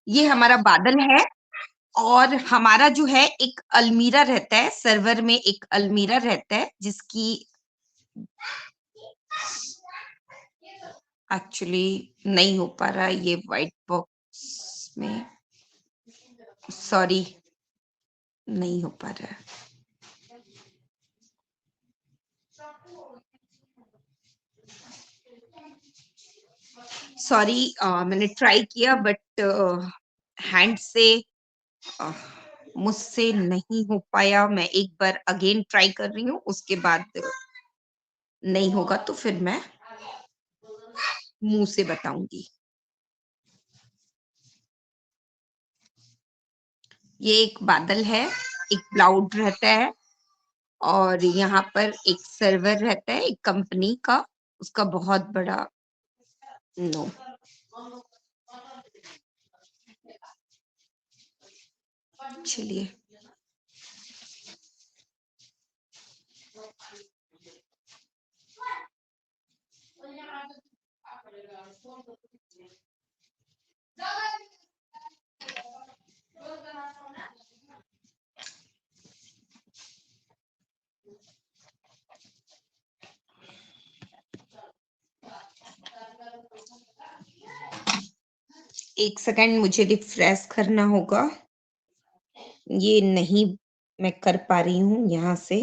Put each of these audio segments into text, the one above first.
ये हमारा बादल है और हमारा जो है एक अलमीरा रहता है, सर्वर में एक अलमीरा रहता है जिसकी एक्चुअली नहीं हो पा रहा है ये व्हाइट बॉक्स में, सॉरी नहीं हो पा रहा है। सॉरी मैंने ट्राई किया बट हैंड से अ, मुझसे नहीं हो पाया। मैं एक बार अगेन ट्राई कर रही हूँ, उसके बाद नहीं होगा तो फिर मैं मुंह से बताऊंगी। ये एक बादल है, एक क्लाउड रहता है और यहाँ पर एक सर्वर रहता है एक कंपनी का, उसका बहुत बड़ा नो। चलिए एक सेकंड मुझे रिफ्रेश करना होगा, ये नहीं मैं कर पा रही हूँ यहाँ से।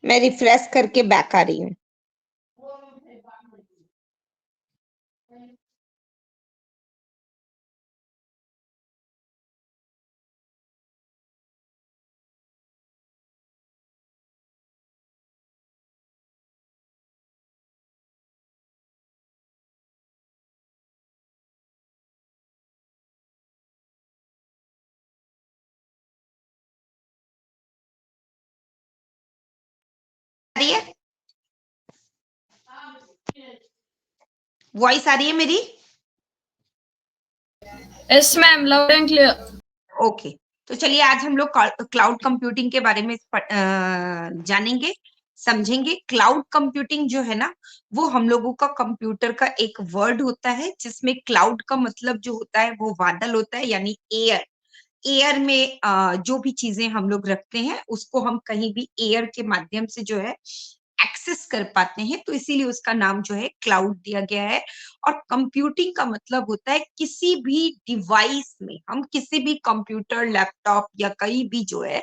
मैं रिफ्रेश करके बैक आ रही हूँ। आ रही है वॉइस, आ रही है मेरी? Yes ma'am, loud and clear. Okay, तो चलिए आज हम लोग क्लाउड कंप्यूटिंग के बारे में जानेंगे, समझेंगे। क्लाउड कंप्यूटिंग जो है ना, वो हम लोगों का कंप्यूटर का एक वर्ड होता है जिसमें क्लाउड का मतलब जो होता है वो बादल होता है, यानी एयर। एयर में जो भी चीजें हम लोग रखते हैं उसको हम कहीं भी एयर के माध्यम से जो है एक्सेस कर पाते हैं, तो इसीलिए उसका नाम जो है क्लाउड दिया गया है। और कंप्यूटिंग का मतलब होता है किसी भी डिवाइस में हम किसी भी कंप्यूटर, लैपटॉप या कहीं भी जो है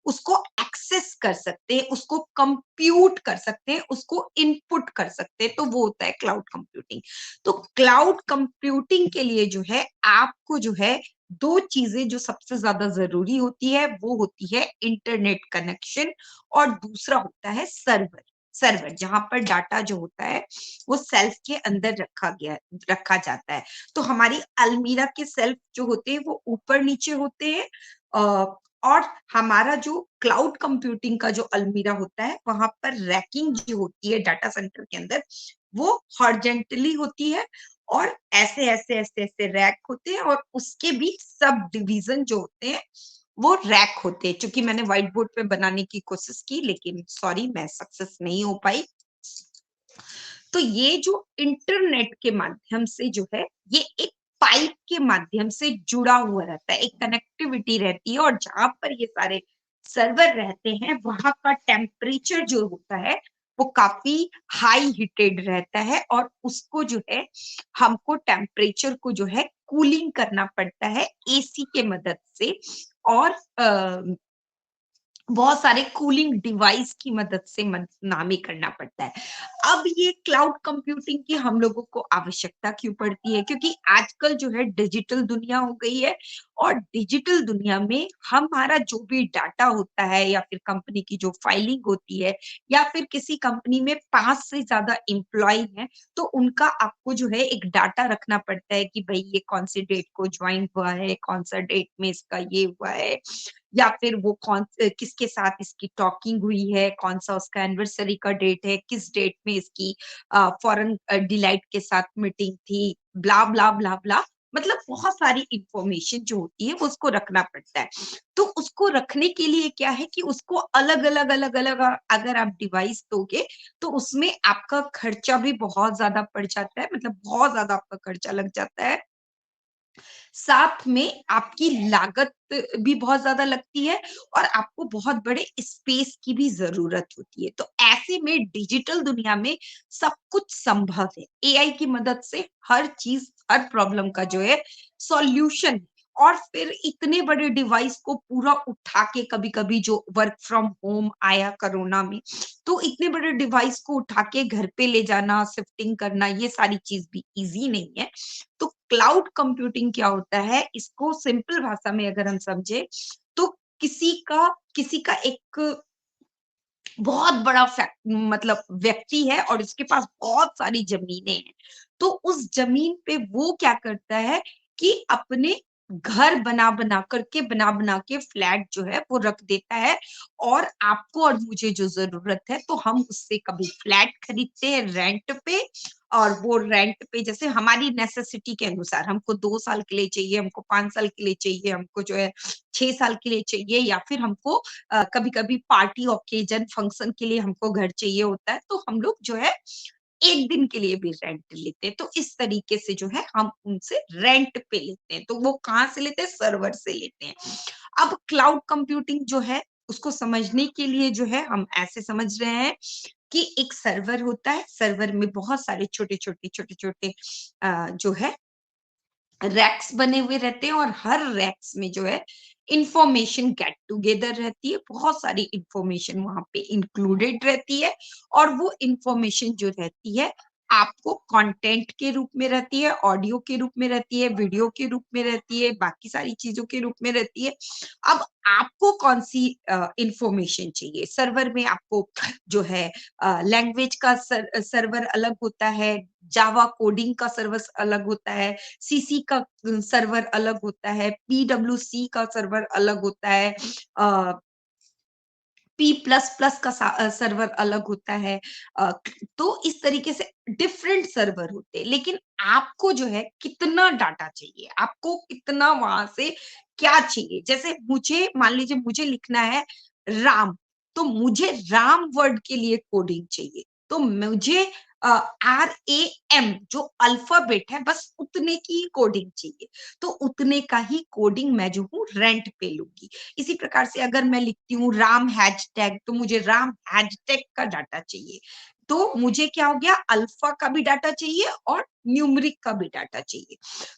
उसको एक्सेस कर सकते हैं, उसको कंप्यूट कर सकते हैं, उसको इनपुट कर सकते हैं, तो वो होता है क्लाउड कंप्यूटिंग। तो क्लाउड कंप्यूटिंग के लिए जो है आपको जो है दो चीजें जो सबसे ज्यादा जरूरी होती है, वो होती है इंटरनेट कनेक्शन और दूसरा होता है सर्वर। सर्वर जहां पर डाटा जो होता है वो सेल्फ के अंदर रखा जाता है। तो हमारी अलमीरा के सेल्फ जो होते हैं वो ऊपर नीचे होते हैं, और हमारा जो क्लाउड कंप्यूटिंग का जो अलमीरा होता है वहां पर रैकिंग जो होती है डाटा सेंटर के अंदर वो हॉरिजॉन्टली होती है, और ऐसे ऐसे ऐसे ऐसे रैक होते हैं, और उसके भी सब डिवीजन जो होते हैं वो रैक होते हैं। चूंकि मैंने व्हाइट बोर्ड पे बनाने की कोशिश की लेकिन सॉरी मैं सक्सेस नहीं हो पाई। तो ये जो इंटरनेट के माध्यम से जो है ये एक पाइप के माध्यम से जुड़ा हुआ रहता है, एक कनेक्टिविटी रहती है, और जहां पर ये सारे सर्वर रहते हैं वहां का टेम्परेचर जो होता है वो काफी हाई हीटेड रहता है, और उसको जो है हमको टेम्परेचर को जो है कूलिंग करना पड़ता है एसी के मदद से, और बहुत सारे कूलिंग डिवाइस की मदद से नामे करना पड़ता है। अब ये क्लाउड कंप्यूटिंग की हम लोगों को आवश्यकता क्यों पड़ती है? क्योंकि आजकल जो है डिजिटल दुनिया हो गई है, और डिजिटल दुनिया में हमारा जो भी डाटा होता है या फिर कंपनी की जो फाइलिंग होती है, या फिर किसी कंपनी में 5 से ज्यादा एम्प्लॉय हैं, तो उनका आपको जो है एक डाटा रखना पड़ता है कि भाई ये कौन सी डेट को ज्वाइन हुआ है, कौन सा डेट में इसका ये हुआ है, या फिर वो किसके साथ इसकी टॉकिंग हुई है, कौन सा उसका एनिवर्सरी का डेट है, किस डेट में इसकी फॉरेन डिलाइट के साथ मीटिंग थी, ब्ला ब्ला ब्ला ब्ला। मतलब बहुत सारी इंफॉर्मेशन जो होती है वो उसको रखना पड़ता है। तो उसको रखने के लिए क्या है कि उसको अलग-अलग अगर आप डिवाइस दोगे तो उसमें आपका खर्चा भी बहुत ज़्यादा पड़ जाता है, मतलब बहुत ज़्यादा आपका खर्चा लग जाता है। साथ में आपकी लागत भी बहुत ज़्यादा लगती है और आपको बहुत बड़े स्पेस की भी ज़रूरत होती है। तो ऐसे में डिजिटल दुनिया में सब कुछ संभव है। एआई की मदद से हर चीज़, हर प्रॉब्लम का जो है सॉल्यूशन। और फिर इतने बड़े डिवाइस को पूरा उठा के, कभी-कभी जो वर्क फ्रॉम होम आया कोरोना में, तो इतने बड़े डिवाइस को उठा के घर पे ले जाना, शिफ्टिंग करना, ये सारी चीज़ भी ईज़ी नहीं है। तो क्लाउड कंप्यूटिंग क्या होता है, इसको सिंपल भाषा में अगर हम समझे तो किसी का एक बहुत बड़ा मतलब व्यक्ति है और उसके पास बहुत सारी जमीनें हैं। तो उस जमीन पे वो क्या करता है कि अपने घर बना बना के फ्लैट जो है वो रख देता है। और आपको और मुझे जो जरूरत है तो हम उससे कभी फ्लैट खरीदते हैं रेंट पे। और वो रेंट पे जैसे हमारी नेसेसिटी के अनुसार, हमको 2 साल के लिए चाहिए, हमको 5 साल के लिए चाहिए, हमको जो है 6 साल के लिए चाहिए, या फिर हमको कभी-कभी पार्टी ऑकेजन फंक्शन के लिए हमको घर चाहिए होता है, तो हम लोग जो है 1 दिन के लिए भी रेंट लेते हैं। तो इस तरीके से जो है हम उनसे रेंट पे लेते हैं। तो वो कहाँ से लेते हैं? सर्वर से लेते हैं। अब क्लाउड कंप्यूटिंग जो है उसको समझने के लिए जो है हम ऐसे समझ रहे हैं कि एक सर्वर होता है, सर्वर में बहुत सारे छोटे-छोटे जो है रैक्स बने हुए रहते हैं और हर रैक्स में जो है इंफॉर्मेशन गेट टुगेदर रहती है। बहुत सारी इंफॉर्मेशन वहां पे इंक्लूडेड रहती है। और वो इंफॉर्मेशन जो रहती है आपको कंटेंट के रूप में रहती है, ऑडियो के रूप में रहती है, वीडियो के रूप में रहती है, बाकी सारी चीजों के रूप में रहती है। अब आपको कौन सी इंफॉर्मेशन चाहिए? सर्वर में आपको जो है लैंग्वेज का सर्वर अलग होता है, जावा कोडिंग का सर्वर अलग होता है, सीसी का सर्वर अलग होता है, पीडब्ल्यूसी का सर्वर अलग होता है, पी प्लस प्लस का सर्वर अलग होता है। अ, तो इस तरीके से डिफरेंट सर्वर होते हैं। लेकिन आपको जो है कितना डाटा चाहिए, आपको कितना वहां से क्या चाहिए? जैसे मुझे मान लीजिए मुझे लिखना है राम, तो मुझे राम वर्ड के लिए कोडिंग चाहिए। तो मुझे RAM जो अल्फाबेट है बस उतने की कोडिंग चाहिए। तो उतने का ही कोडिंग मैं जो हूँ रेंट पे लूंगी। इसी प्रकार से अगर मैं लिखती हूँ राम हैशटैग, तो मुझे राम हैशटैग का डाटा चाहिए। तो मुझे क्या हो गया, अल्फा का भी डाटा चाहिए और न्यूमरिक का भी डाटा चाहिए।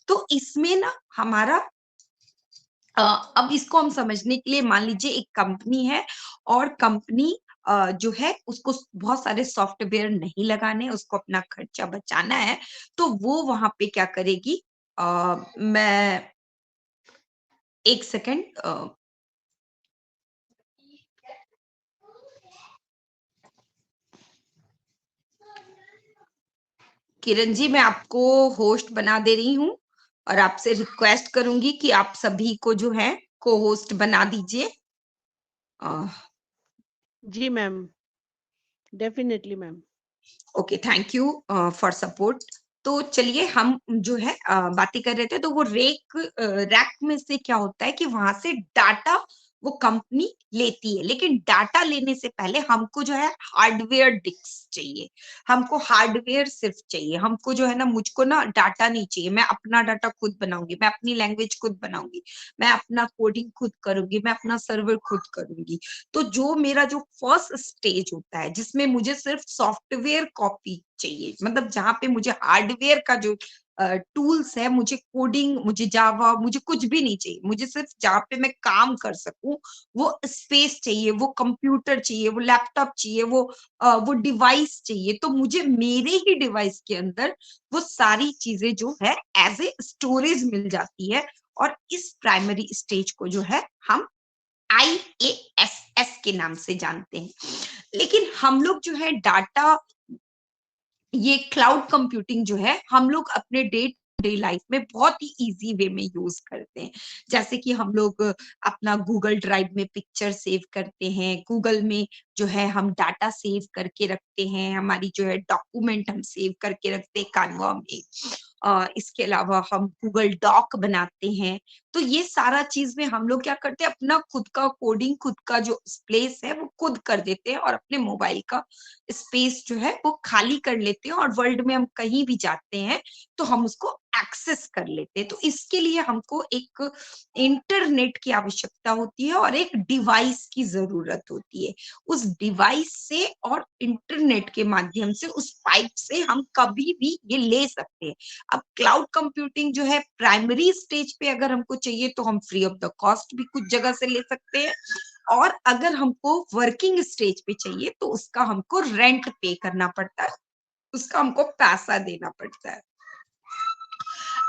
तो इसमें ना हमारा अब इसको हम समझने के लिए मान लीजिए एक कंपनी है और कंपनी जो है उसको बहुत सारे सॉफ्टवेयर नहीं लगाने, उसको अपना खर्चा बचाना है। तो वो वहां पे क्या करेगी? मैं एक सेकेंड, किरण जी मैं आपको होस्ट बना दे रही हूँ और आपसे रिक्वेस्ट करूंगी कि आप सभी को जो है को होस्ट बना दीजिए। जी ma'am, definitely ma'am. Okay, thank you for support. तो चलिए हम जो है बातें कर रहे थे। तो वो रैक में से क्या होता है कि वहां से डाटा वो कंपनी लेती है, लेकिन डाटा लेने से पहले हमको जो है हार्डवेयर डिस्क चाहिए। हमको हार्डवेयर सिर्फ चाहिए, हमको जो है ना, मुझको ना डाटा नहीं चाहिए। मैं अपना डाटा खुद बनाऊंगी, मैं अपनी लैंग्वेज खुद बनाऊंगी, मैं अपना कोडिंग खुद करूंगी, मैं अपना सर्वर खुद करूंगी। तो जो मेरा जो फर्स्ट स्टेज होता है जिसमें मुझे सिर्फ सॉफ्टवेयर कॉपी चाहिए, मतलब जहां पे मुझे हार्डवेयर का जो टूल्स है, मुझे कोडिंग, मुझे जावा, मुझे कुछ भी नहीं चाहिए, मुझे सिर्फ जहां पे मैं काम कर सकूं वो स्पेस चाहिए, वो कंप्यूटर चाहिए, वो लैपटॉप चाहिए, वो डिवाइस चाहिए। तो मुझे मेरे ही डिवाइस के अंदर वो सारी चीजें जो है एज ए स्टोरेज मिल जाती है। और इस प्राइमरी स्टेज को जो है हम IaaS के नाम से जानते हैं। लेकिन हम लोग जो है डाटा, ये क्लाउड कंप्यूटिंग जो है हम लोग अपने डे डे लाइफ में बहुत ही इजी वे में यूज करते हैं। जैसे कि हम लोग अपना गूगल ड्राइव में पिक्चर सेव करते हैं, गूगल में जो है हम डाटा सेव करके रखते हैं, हमारी जो है डॉक्यूमेंट हम सेव करके रखते हैं कैनवा में। इसके अलावा हम गूगल डॉक बनाते हैं। तो ये सारा चीज में हम लोग क्या करते हैं, अपना खुद का कोडिंग, खुद का जो स्पेस है वो खुद कर देते हैं और अपने मोबाइल का स्पेस जो है वो खाली कर लेते हैं, और वर्ल्ड में हम कहीं भी जाते हैं तो हम उसको एक्सेस कर लेते हैं। तो इसके लिए हमको एक इंटरनेट की आवश्यकता होती है और एक डिवाइस की जरूरत होती है। उस डिवाइस से और इंटरनेट के माध्यम से, उस पाइप से हम कभी भी ये ले सकते हैं। अब क्लाउड कंप्यूटिंग जो है प्राइमरी स्टेज पे अगर हमको चाहिए तो हम फ्री ऑफ द कॉस्ट भी कुछ जगह से ले सकते हैं, और अगर हमको वर्किंग स्टेज पे चाहिए तो उसका हमको रेंट पे करना पड़ता है, उसका हमको पैसा देना पड़ता है।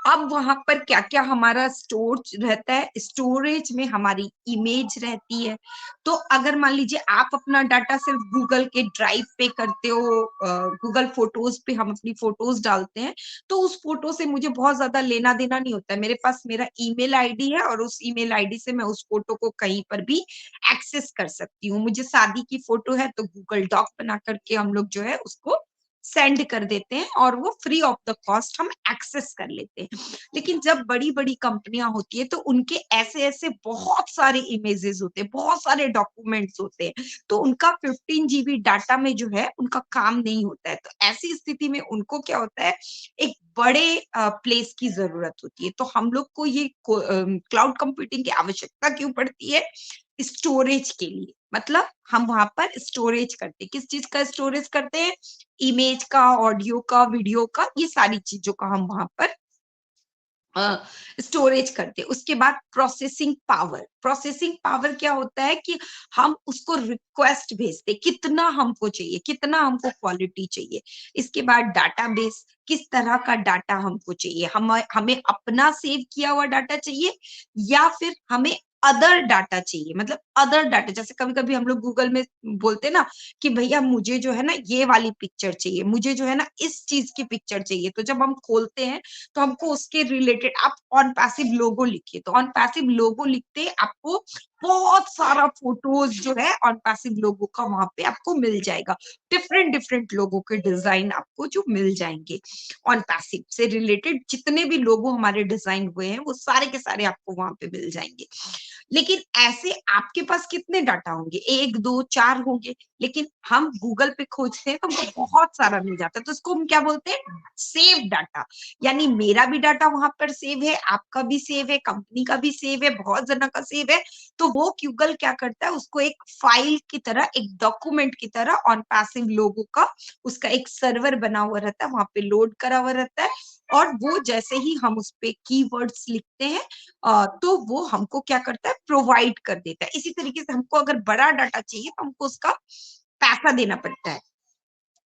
अब वहां पर क्या क्या हमारा स्टोर रहता है, स्टोरेज में हमारी इमेज रहती है। तो अगर मान लीजिए आप अपना डाटा सिर्फ गूगल के ड्राइव पे करते हो, गूगल फोटोज पे हम अपनी फोटोज डालते हैं, तो उस फोटो से मुझे बहुत ज्यादा लेना देना नहीं होता है। मेरे पास मेरा ईमेल आईडी है और उस ईमेल आईडी से मैं उस फोटो को कहीं पर भी एक्सेस कर सकती हूँ। मुझे शादी की फोटो है तो गूगल डॉक बना करके हम लोग जो है उसको सेंड कर देते हैं और वो फ्री ऑफ द कॉस्ट हम एक्सेस कर लेते हैं। लेकिन जब बड़ी-बड़ी कंपनियां होती है तो उनके ऐसे-ऐसे बहुत सारे इमेजेस होते हैं, बहुत सारे डॉक्यूमेंट्स होते हैं, तो उनका 15 जीबी डाटा में जो है उनका काम नहीं होता है। तो ऐसी स्थिति में उनको क्या होता है, एक बड़े प्लेस की जरूरत होती है। तो हम लोग को ये क्लाउड कंप्यूटिंग की आवश्यकता क्यों पड़ती है? स्टोरेज के लिए। मतलब हम वहां पर स्टोरेज करते हैं। किस चीज का स्टोरेज करते हैं? इमेज का, ऑडियो का, वीडियो का, ये सारी चीजों का हम वहां पर स्टोरेज करते हैं। उसके बाद प्रोसेसिंग पावर। प्रोसेसिंग पावर क्या होता है कि हम उसको रिक्वेस्ट भेजते हैं, कितना हमको चाहिए, कितना हमको क्वालिटी चाहिए। इसके बाद डाटाबेस, किस तरह का डाटा हमको चाहिए, हमें अपना सेव किया हुआ डाटा चाहिए या फिर हमें अदर डाटा चाहिए। मतलब अदर डाटा, जैसे कभी कभी हम लोग गूगल में बोलते हैं ना कि भैया मुझे जो है ना ये वाली पिक्चर चाहिए, मुझे जो है ना इस चीज की पिक्चर चाहिए। तो जब हम खोलते हैं तो हमको उसके रिलेटेड आप ऑन पैसिव लोगो लिखिए, तो ऑन पैसिव लोगो लिखते आपको बहुत सारा फोटोज जो है ऑन पैसिव लोगो का वहां पे आपको मिल जाएगा। डिफरेंट डिफरेंट लोगों के डिजाइन आपको जो मिल जाएंगे, ऑन पैसिव से रिलेटेड जितने भी लोगो हमारे डिजाइन हुए हैं वो सारे के सारे आपको वहां पे मिल जाएंगे। लेकिन ऐसे आपके पास कितने डाटा होंगे? 1 2 4 होंगे। लेकिन हम गूगल पे खोजते हैं तो हमको बहुत सारा मिल जाता है। तो इसको हम क्या बोलते हैं? Save data. यानी मेरा भी डाटा वहां पर सेव है, आपका भी सेव है, कंपनी का भी सेव है, बहुत जना का सेव है। तो वो गूगल क्या करता है, उसको एक फाइल की तरह, एक डॉक्यूमेंट की तरह ऑन पैसिव लोगो का उसका एक सर्वर बना हुआ रहता है, वहां पे लोड करा हुआ रहता है। और वो जैसे ही हम उस पे कीवर्ड्स लिखते हैं तो वो हमको क्या करता है, प्रोवाइड कर देता है। इसी तरीके से हमको अगर बड़ा डाटा चाहिए तो हमको उसका पैसा देना पड़ता है।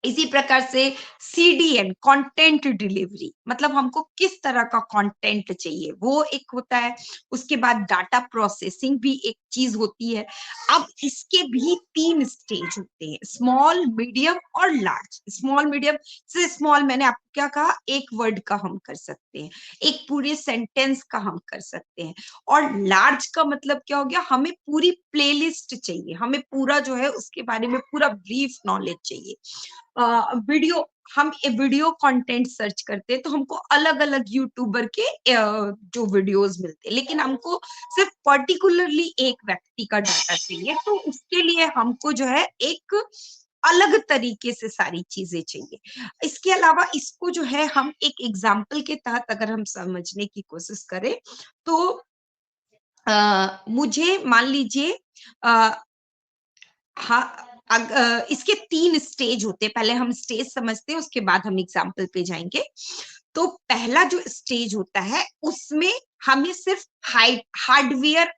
इसी प्रकार से सीडीएन, कंटेंट डिलीवरी, मतलब हमको किस तरह का कंटेंट चाहिए वो एक होता है। उसके बाद डाटा प्रोसेसिंग भी एक चीज होती है। अब इसके भी 3 स्टेज होते हैं, स्मॉल, मीडियम और लार्ज। स्मॉल, मीडियम से स्मॉल मैंने आपको क्या कहा, एक वर्ड का हम कर सकते हैं, एक पूरे सेंटेंस का हम कर सकते हैं। और लार्ज का मतलब क्या हो गया, हमें पूरी प्लेलिस्ट चाहिए, हमें पूरा जो है उसके बारे में पूरा ब्रीफ नॉलेज चाहिए। वीडियो, हम वीडियो कंटेंट सर्च करते हैं तो हमको अलग अलग यूट्यूबर के जो वीडियोस मिलते हैं, लेकिन हमको सिर्फ पर्टिकुलरली एक व्यक्ति का डाटा चाहिए, तो उसके लिए हमको जो है एक अलग तरीके से सारी चीजें चाहिए। इसके अलावा इसको जो है हम एक एग्जाम्पल के तहत अगर हम समझने की कोशिश करें तो मुझे मान लीजिए हाँ, इसके 3 स्टेज होते हैं। पहले हम स्टेज समझते हैं, उसके बाद हम एग्जाम्पल पे जाएंगे। तो पहला जो स्टेज होता है उसमें हमें सिर्फ हार्डवेयर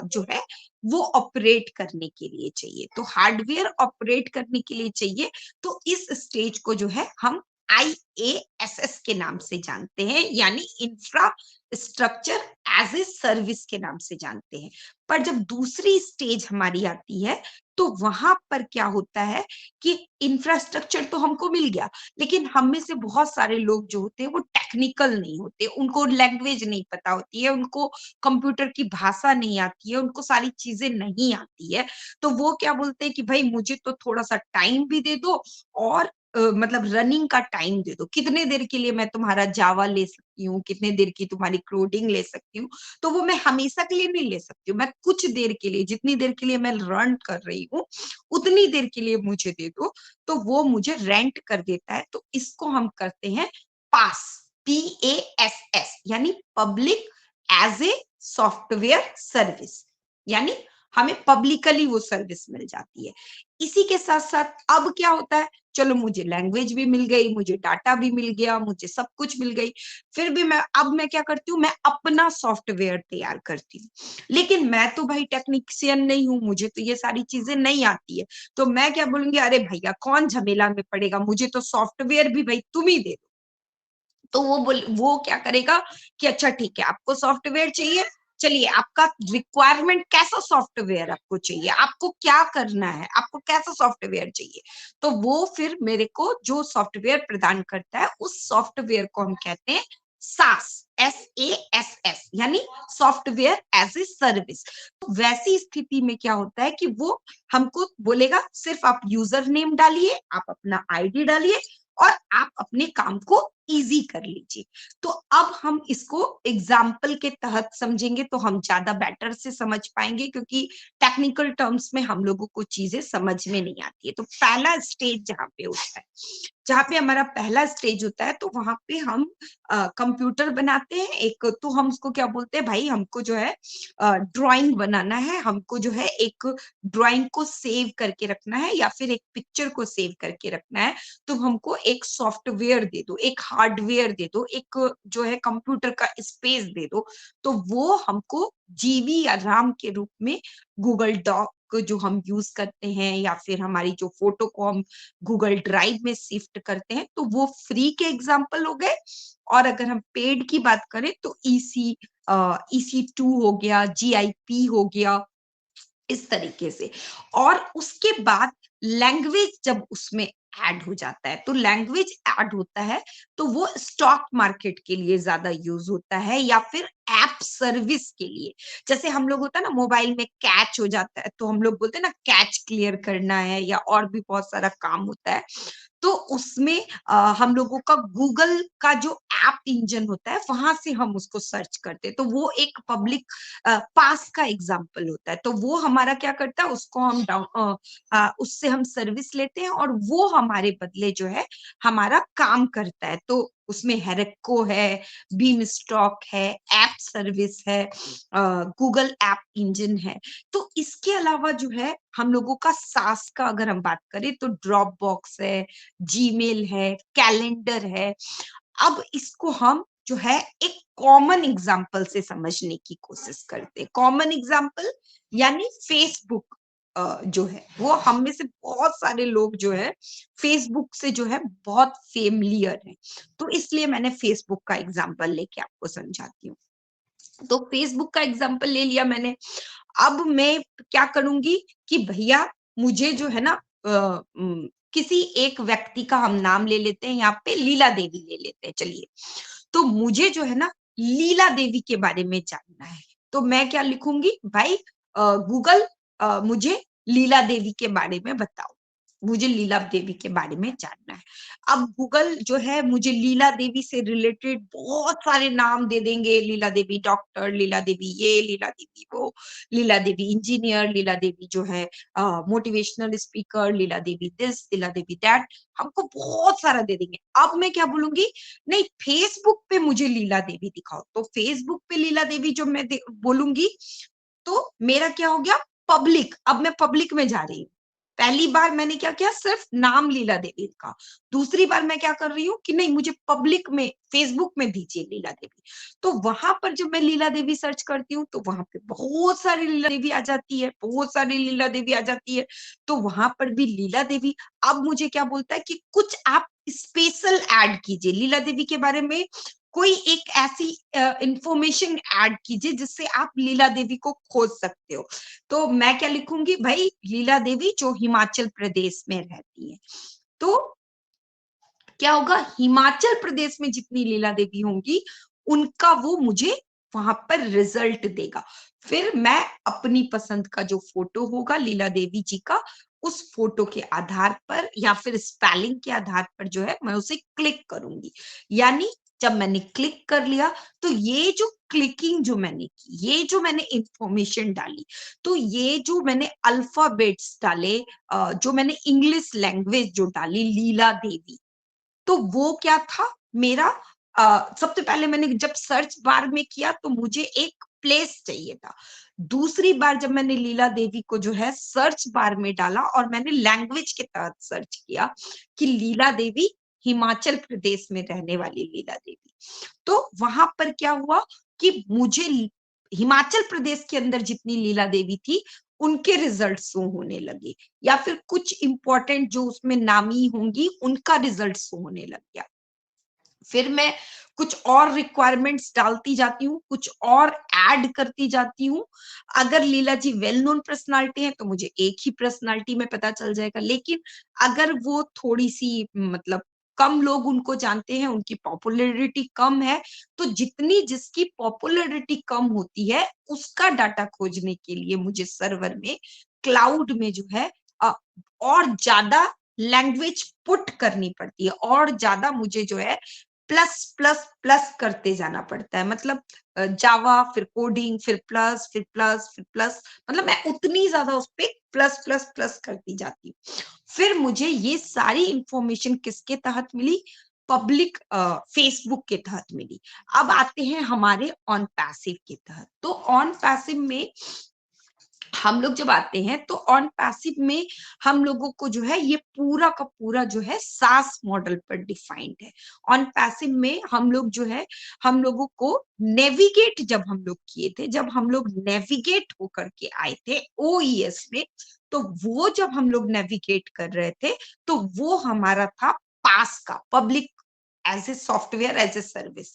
जो है वो ऑपरेट करने के लिए चाहिए। तो हार्डवेयर ऑपरेट करने के लिए चाहिए, तो इस स्टेज को जो है हम IaaS के नाम से जानते हैं, यानी इंफ्रास्ट्रक्चर एज ए सर्विस के नाम से जानते हैं। पर जब दूसरी स्टेज हमारी आती है तो वहां पर क्या होता है कि इंफ्रास्ट्रक्चर तो हमको मिल गया, लेकिन हम में से बहुत सारे लोग जो होते हैं वो टेक्निकल नहीं होते, उनको लैंग्वेज नहीं पता होती है, उनको कंप्यूटर की भाषा नहीं आती है, उनको सारी चीजें नहीं आती है। तो वो क्या बोलते हैं कि भाई मुझे तो थोड़ा सा टाइम भी दे दो और मतलब रनिंग का टाइम दे दो, कितने देर के लिए मैं तुम्हारा जावा ले सकती हूँ, कितने देर की तुम्हारी कोडिंग ले सकती हूँ। तो वो मैं हमेशा के लिए नहीं ले सकती हूँ, मैं कुछ देर के लिए, जितनी देर के लिए मैं रन कर रही हूँ उतनी देर के लिए मुझे दे दो। तो वो मुझे रेंट कर देता है। तो इसको हम करते हैं पास, PASS, यानी public as a software service, यानी हमें पब्लिकली वो सर्विस मिल जाती है। इसी के साथ साथ अब क्या होता है, चलो मुझे लैंग्वेज भी मिल गई, मुझे डाटा भी मिल गया, मुझे सब कुछ मिल गई, फिर भी मैं क्या करती हूँ, मैं अपना सॉफ्टवेयर तैयार करती हूँ। लेकिन मैं तो भाई टेक्नीशियन नहीं हूँ, मुझे तो ये सारी चीजें नहीं आती है। तो मैं क्या बोलूंगी, अरे भैया कौन झमेला में पड़ेगा, मुझे तो सॉफ्टवेयर भी भाई तुम ही दे दो। तो वो क्या करेगा कि अच्छा ठीक है, आपको सॉफ्टवेयर चाहिए, चलिए आपका रिक्वायरमेंट कैसा सॉफ्टवेयर आपको चाहिए, आपको क्या करना है, आपको कैसा सॉफ्टवेयर चाहिए। तो वो फिर मेरे को जो सॉफ्टवेयर प्रदान करता है उस सॉफ्टवेयर को हम कहते हैं SaaS, SaaS, यानी सॉफ्टवेयर एज ए सर्विस। तो वैसी स्थिति में क्या होता है कि वो हमको बोलेगा सिर्फ आप यूजर नेम डालिए, आप अपना आईडी डालिए और आप अपने काम को इजी कर लीजिए। तो अब हम इसको एग्जाम्पल के तहत समझेंगे तो हम ज्यादा बेटर से समझ पाएंगे, क्योंकि टेक्निकल टर्म्स में हम लोगों को चीजें समझ में नहीं आती है। तो पहला स्टेज जहाँ पे होता है, जहाँ पे हमारा पहला स्टेज होता है, तो वहां पे हम कंप्यूटर बनाते हैं एक, तो हम उसको क्या बोलते हैं, भाई हमको जो है ड्राइंग बनाना है, हमको जो है एक ड्राइंग को सेव करके रखना है या फिर एक पिक्चर को सेव करके रखना है। तो हमको एक सॉफ्टवेयर दे दो, एक हार्डवेयर दे दो, एक जो है कंप्यूटर का स्पेस दे दो। तो वो हमको जीबी या राम के रूप में गूगल डॉक जो हम यूज करते हैं, या फिर हमारी जो फोटो को हम गूगल ड्राइव में शिफ्ट करते हैं, तो वो फ्री के एग्जाम्पल हो गए। और अगर हम पेड की बात करें तो EC2 हो गया, GIP हो गया, इस तरीके से। और उसके बाद लैंग्वेज जब उसमें ऐड हो जाता है, तो लैंग्वेज ऐड होता है तो वो स्टॉक मार्केट के लिए ज्यादा यूज होता है या फिर ऐप सर्विस के लिए। जैसे हम लोग होता है ना, मोबाइल में कैच हो जाता है तो हम लोग बोलते हैं ना कैच क्लियर करना है, या और भी बहुत सारा काम होता है। तो उसमें हम लोगों का गूगल का जो ऐप इंजन होता है वहां से हम उसको सर्च करते हैं, तो वो एक पब्लिक पास का एग्जाम्पल होता है। तो वो हमारा क्या करता है, उसको हम उससे हम सर्विस लेते हैं और वो हमारे बदले जो है हमारा काम करता है। तो उसमें हेरेको है, बीम स्टॉक है, ऐप सर्विस है, गूगल ऐप इंजन है। तो इसके अलावा जो है हम लोगों का सास का अगर हम बात करें तो ड्रॉप बॉक्स है, जीमेल है, कैलेंडर है। अब इसको हम जो है एक कॉमन एग्जाम्पल से समझने की कोशिश करते हैं। कॉमन एग्जाम्पल यानी फेसबुक जो है वो हम में से बहुत सारे लोग जो है फेसबुक से जो है बहुत फेमिलियर है। तो इसलिए मैंने फेसबुक का एग्जाम्पल लेके आपको समझाती हूँ। तो फेसबुक का एग्जाम्पल ले लिया मैंने। अब मैं क्या करूंगी कि भैया मुझे जो है ना किसी एक व्यक्ति का हम नाम ले लेते हैं, यहाँ पे लीला देवी ले लेते हैं, चलिए। तो मुझे जो है ना लीला देवी के बारे में जानना है, तो मैं क्या लिखूंगी, भाई गूगल मुझे लीला देवी के बारे में बताओ, मुझे लीला देवी के बारे में जानना है। अब गूगल जो है मुझे लीला देवी से रिलेटेड बहुत सारे नाम दे देंगे, लीला देवी डॉक्टर, लीला देवी ये, लीला देवी वो, लीला देवी इंजीनियर, लीला देवी जो है motivational speaker, Leela Devi this, Leela Devi that, हमको बहुत सारा दे देंगे। अब मैं क्या बोलूंगी, नहीं फेसबुक पे मुझे लीला देवी दिखाओ। तो फेसबुक पे लीला देवी जो मैं बोलूंगी, तो मेरा क्या हो गया, पब्लिक। अब मैं पब्लिक में जा रही हूँ, पहली बार मैंने क्या किया, सिर्फ नाम लीला देवी का। दूसरी बार मैं क्या कर रही हूँ कि नहीं, मुझे पब्लिक में फेसबुक में दीजिए लीला देवी। तो वहां पर जब मैं लीला देवी सर्च करती हूँ तो वहां पे बहुत सारी लीला देवी आ जाती है, बहुत सारी लीला देवी आ जाती है। तो वहां पर भी लीला देवी अब मुझे क्या बोलता है कि कुछ आप स्पेशल ऐड कीजिए लीला देवी के बारे में, कोई एक ऐसी इंफॉर्मेशन ऐड कीजिए जिससे आप लीला देवी को खोज सकते हो। तो मैं क्या लिखूंगी भाई, लीला देवी जो हिमाचल प्रदेश में रहती है। तो क्या होगा, हिमाचल प्रदेश में जितनी लीला देवी होंगी उनका वो मुझे वहां पर रिजल्ट देगा। फिर मैं अपनी पसंद का जो फोटो होगा लीला देवी जी का, उस फोटो के आधार पर या फिर स्पेलिंग के आधार पर जो है मैं उसे क्लिक करूंगी। यानी जब मैंने क्लिक कर लिया तो ये जो क्लिकिंग जो मैंने की, ये जो मैंने इंफॉर्मेशन डाली, तो ये जो मैंने अल्फाबेट्स डाले, जो मैंने इंग्लिश लैंग्वेज जो डाली लीला देवी, तो वो क्या था मेरा, सबसे पहले मैंने जब सर्च बार में किया तो मुझे एक प्लेस चाहिए था। दूसरी बार जब मैंने लीला देवी को जो है सर्च बार में डाला और मैंने लैंग्वेज के तहत सर्च किया कि लीला देवी हिमाचल प्रदेश में रहने वाली लीला देवी, तो वहां पर क्या हुआ कि मुझे हिमाचल प्रदेश के अंदर जितनी लीला देवी थी उनके रिजल्ट शो होने लगे, या फिर कुछ इंपॉर्टेंट जो उसमें नामी होंगी उनका रिजल्ट शो होने लग गया। फिर मैं कुछ और रिक्वायरमेंट्स डालती जाती हूँ, कुछ और ऐड करती जाती हूँ। अगर लीला जी वेल नोन पर्सनालिटी है तो मुझे एक ही पर्सनालिटी में पता चल जाएगा, लेकिन अगर वो थोड़ी सी मतलब कम लोग उनको जानते हैं, उनकी पॉपुलैरिटी कम है, तो जितनी जिसकी पॉपुलैरिटी कम होती है उसका डाटा खोजने के लिए मुझे सर्वर में क्लाउड में जो है और ज्यादा लैंग्वेज पुट करनी पड़ती है, और ज्यादा मुझे जो है प्लस प्लस प्लस करते जाना पड़ता है। मतलब जावा, फिर कोडिंग, फिर प्लस, फिर प्लस, फिर प्लस, मतलब मैं उतनी ज्यादा उस पे प्लस प्लस प्लस करती जाती हूँ। फिर मुझे ये सारी इंफॉर्मेशन किसके तहत मिली, पब्लिक फेसबुक के तहत मिली। अब आते हैं हमारे ऑन पैसिव के तहत। तो ऑन पैसिव में हम लोग जब आते हैं तो ऑन पैसिव में हम लोगों को जो है ये पूरा का पूरा जो है सास मॉडल पर डिफाइंड है। ऑन पैसिव में हम लोग जो है, हम लोगों को नेविगेट जब हम लोग किए थे, जब हम लोग नेविगेट होकर के आए थे ओईएस में, तो वो जब हम लोग नेविगेट कर रहे थे तो वो हमारा था पास का, public as a software as a service.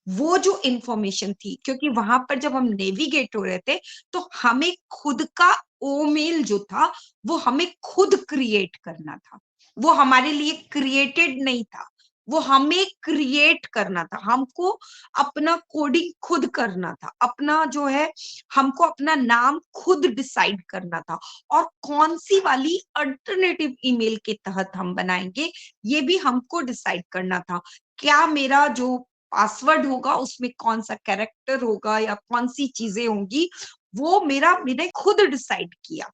वो जो इंफॉर्मेशन थी, क्योंकि वहां पर जब हम नेविगेट हो रहे थे तो हमें खुद का ओमेल जो था वो हमें खुद क्रिएट करना था, वो हमारे लिए क्रिएटेड नहीं था, वो हमें क्रिएट करना था। हमको अपना कोडिंग खुद करना था, अपना जो है हमको अपना नाम खुद डिसाइड करना था, और कौन सी वाली अल्टरनेटिव ईमेल के तहत हम बनाएंगे ये भी हमको डिसाइड करना था। क्या मेरा जो पासवर्ड होगा उसमें कौन सा कैरेक्टर होगा या कौन सी चीजें होंगी, वो मैंने खुद डिसाइड किया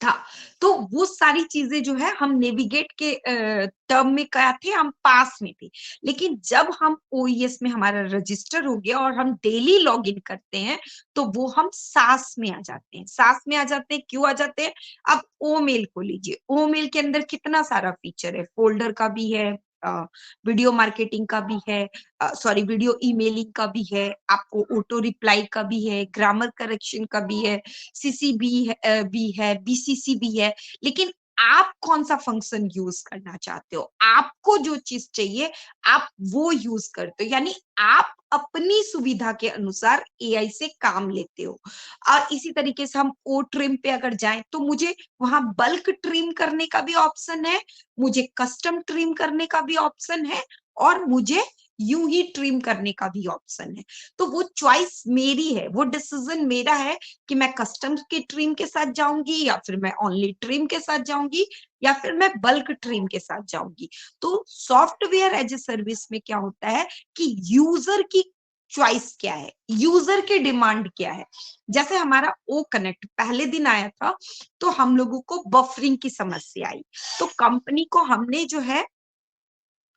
था। तो वो सारी चीजें जो है हम नेविगेट के टर्म में क्या थे, हम पास में थे। लेकिन जब हम ओईएस में हमारा रजिस्टर हो गया और हम डेली लॉग इन करते हैं तो वो हम सास में आ जाते हैं। सास में आ जाते हैं, क्यों आ जाते हैं? अब ओमेल को लीजिए, ओमेल के अंदर कितना सारा फीचर है, फोल्डर का भी है, वीडियो मार्केटिंग का भी है, सॉरी वीडियो ईमेलिंग का भी है, आपको ऑटो रिप्लाई का भी है, ग्रामर करेक्शन का भी है, सीसीबी भी है, बीसीसी भी है। लेकिन आप कौन सा फंक्शन यूज करना चाहते हो, आपको जो चीज चाहिए आप वो यूज करते हो, यानी आप अपनी सुविधा के अनुसार एआई से काम लेते हो। और इसी तरीके से हम ओ ट्रिम पे अगर जाएं तो मुझे वहां बल्क ट्रिम करने का भी ऑप्शन है, मुझे कस्टम ट्रिम करने का भी ऑप्शन है, और मुझे यूं ही ट्रिम करने का भी ऑप्शन है। तो वो चॉइस मेरी है, वो डिसीजन मेरा है कि मैं कस्टम के ट्रिम के साथ जाऊंगी या फिर मैं ओनली ट्रिम के साथ जाऊंगी या फिर मैं बल्क ट्रिम के साथ जाऊंगी। तो सॉफ्टवेयर एज ए सर्विस में क्या होता है कि यूजर की चॉइस क्या है, यूजर के डिमांड क्या है। जैसे हमारा ओ कनेक्ट पहले दिन आया था तो हम लोगों को बफरिंग की समस्या आई, तो कंपनी को हमने जो है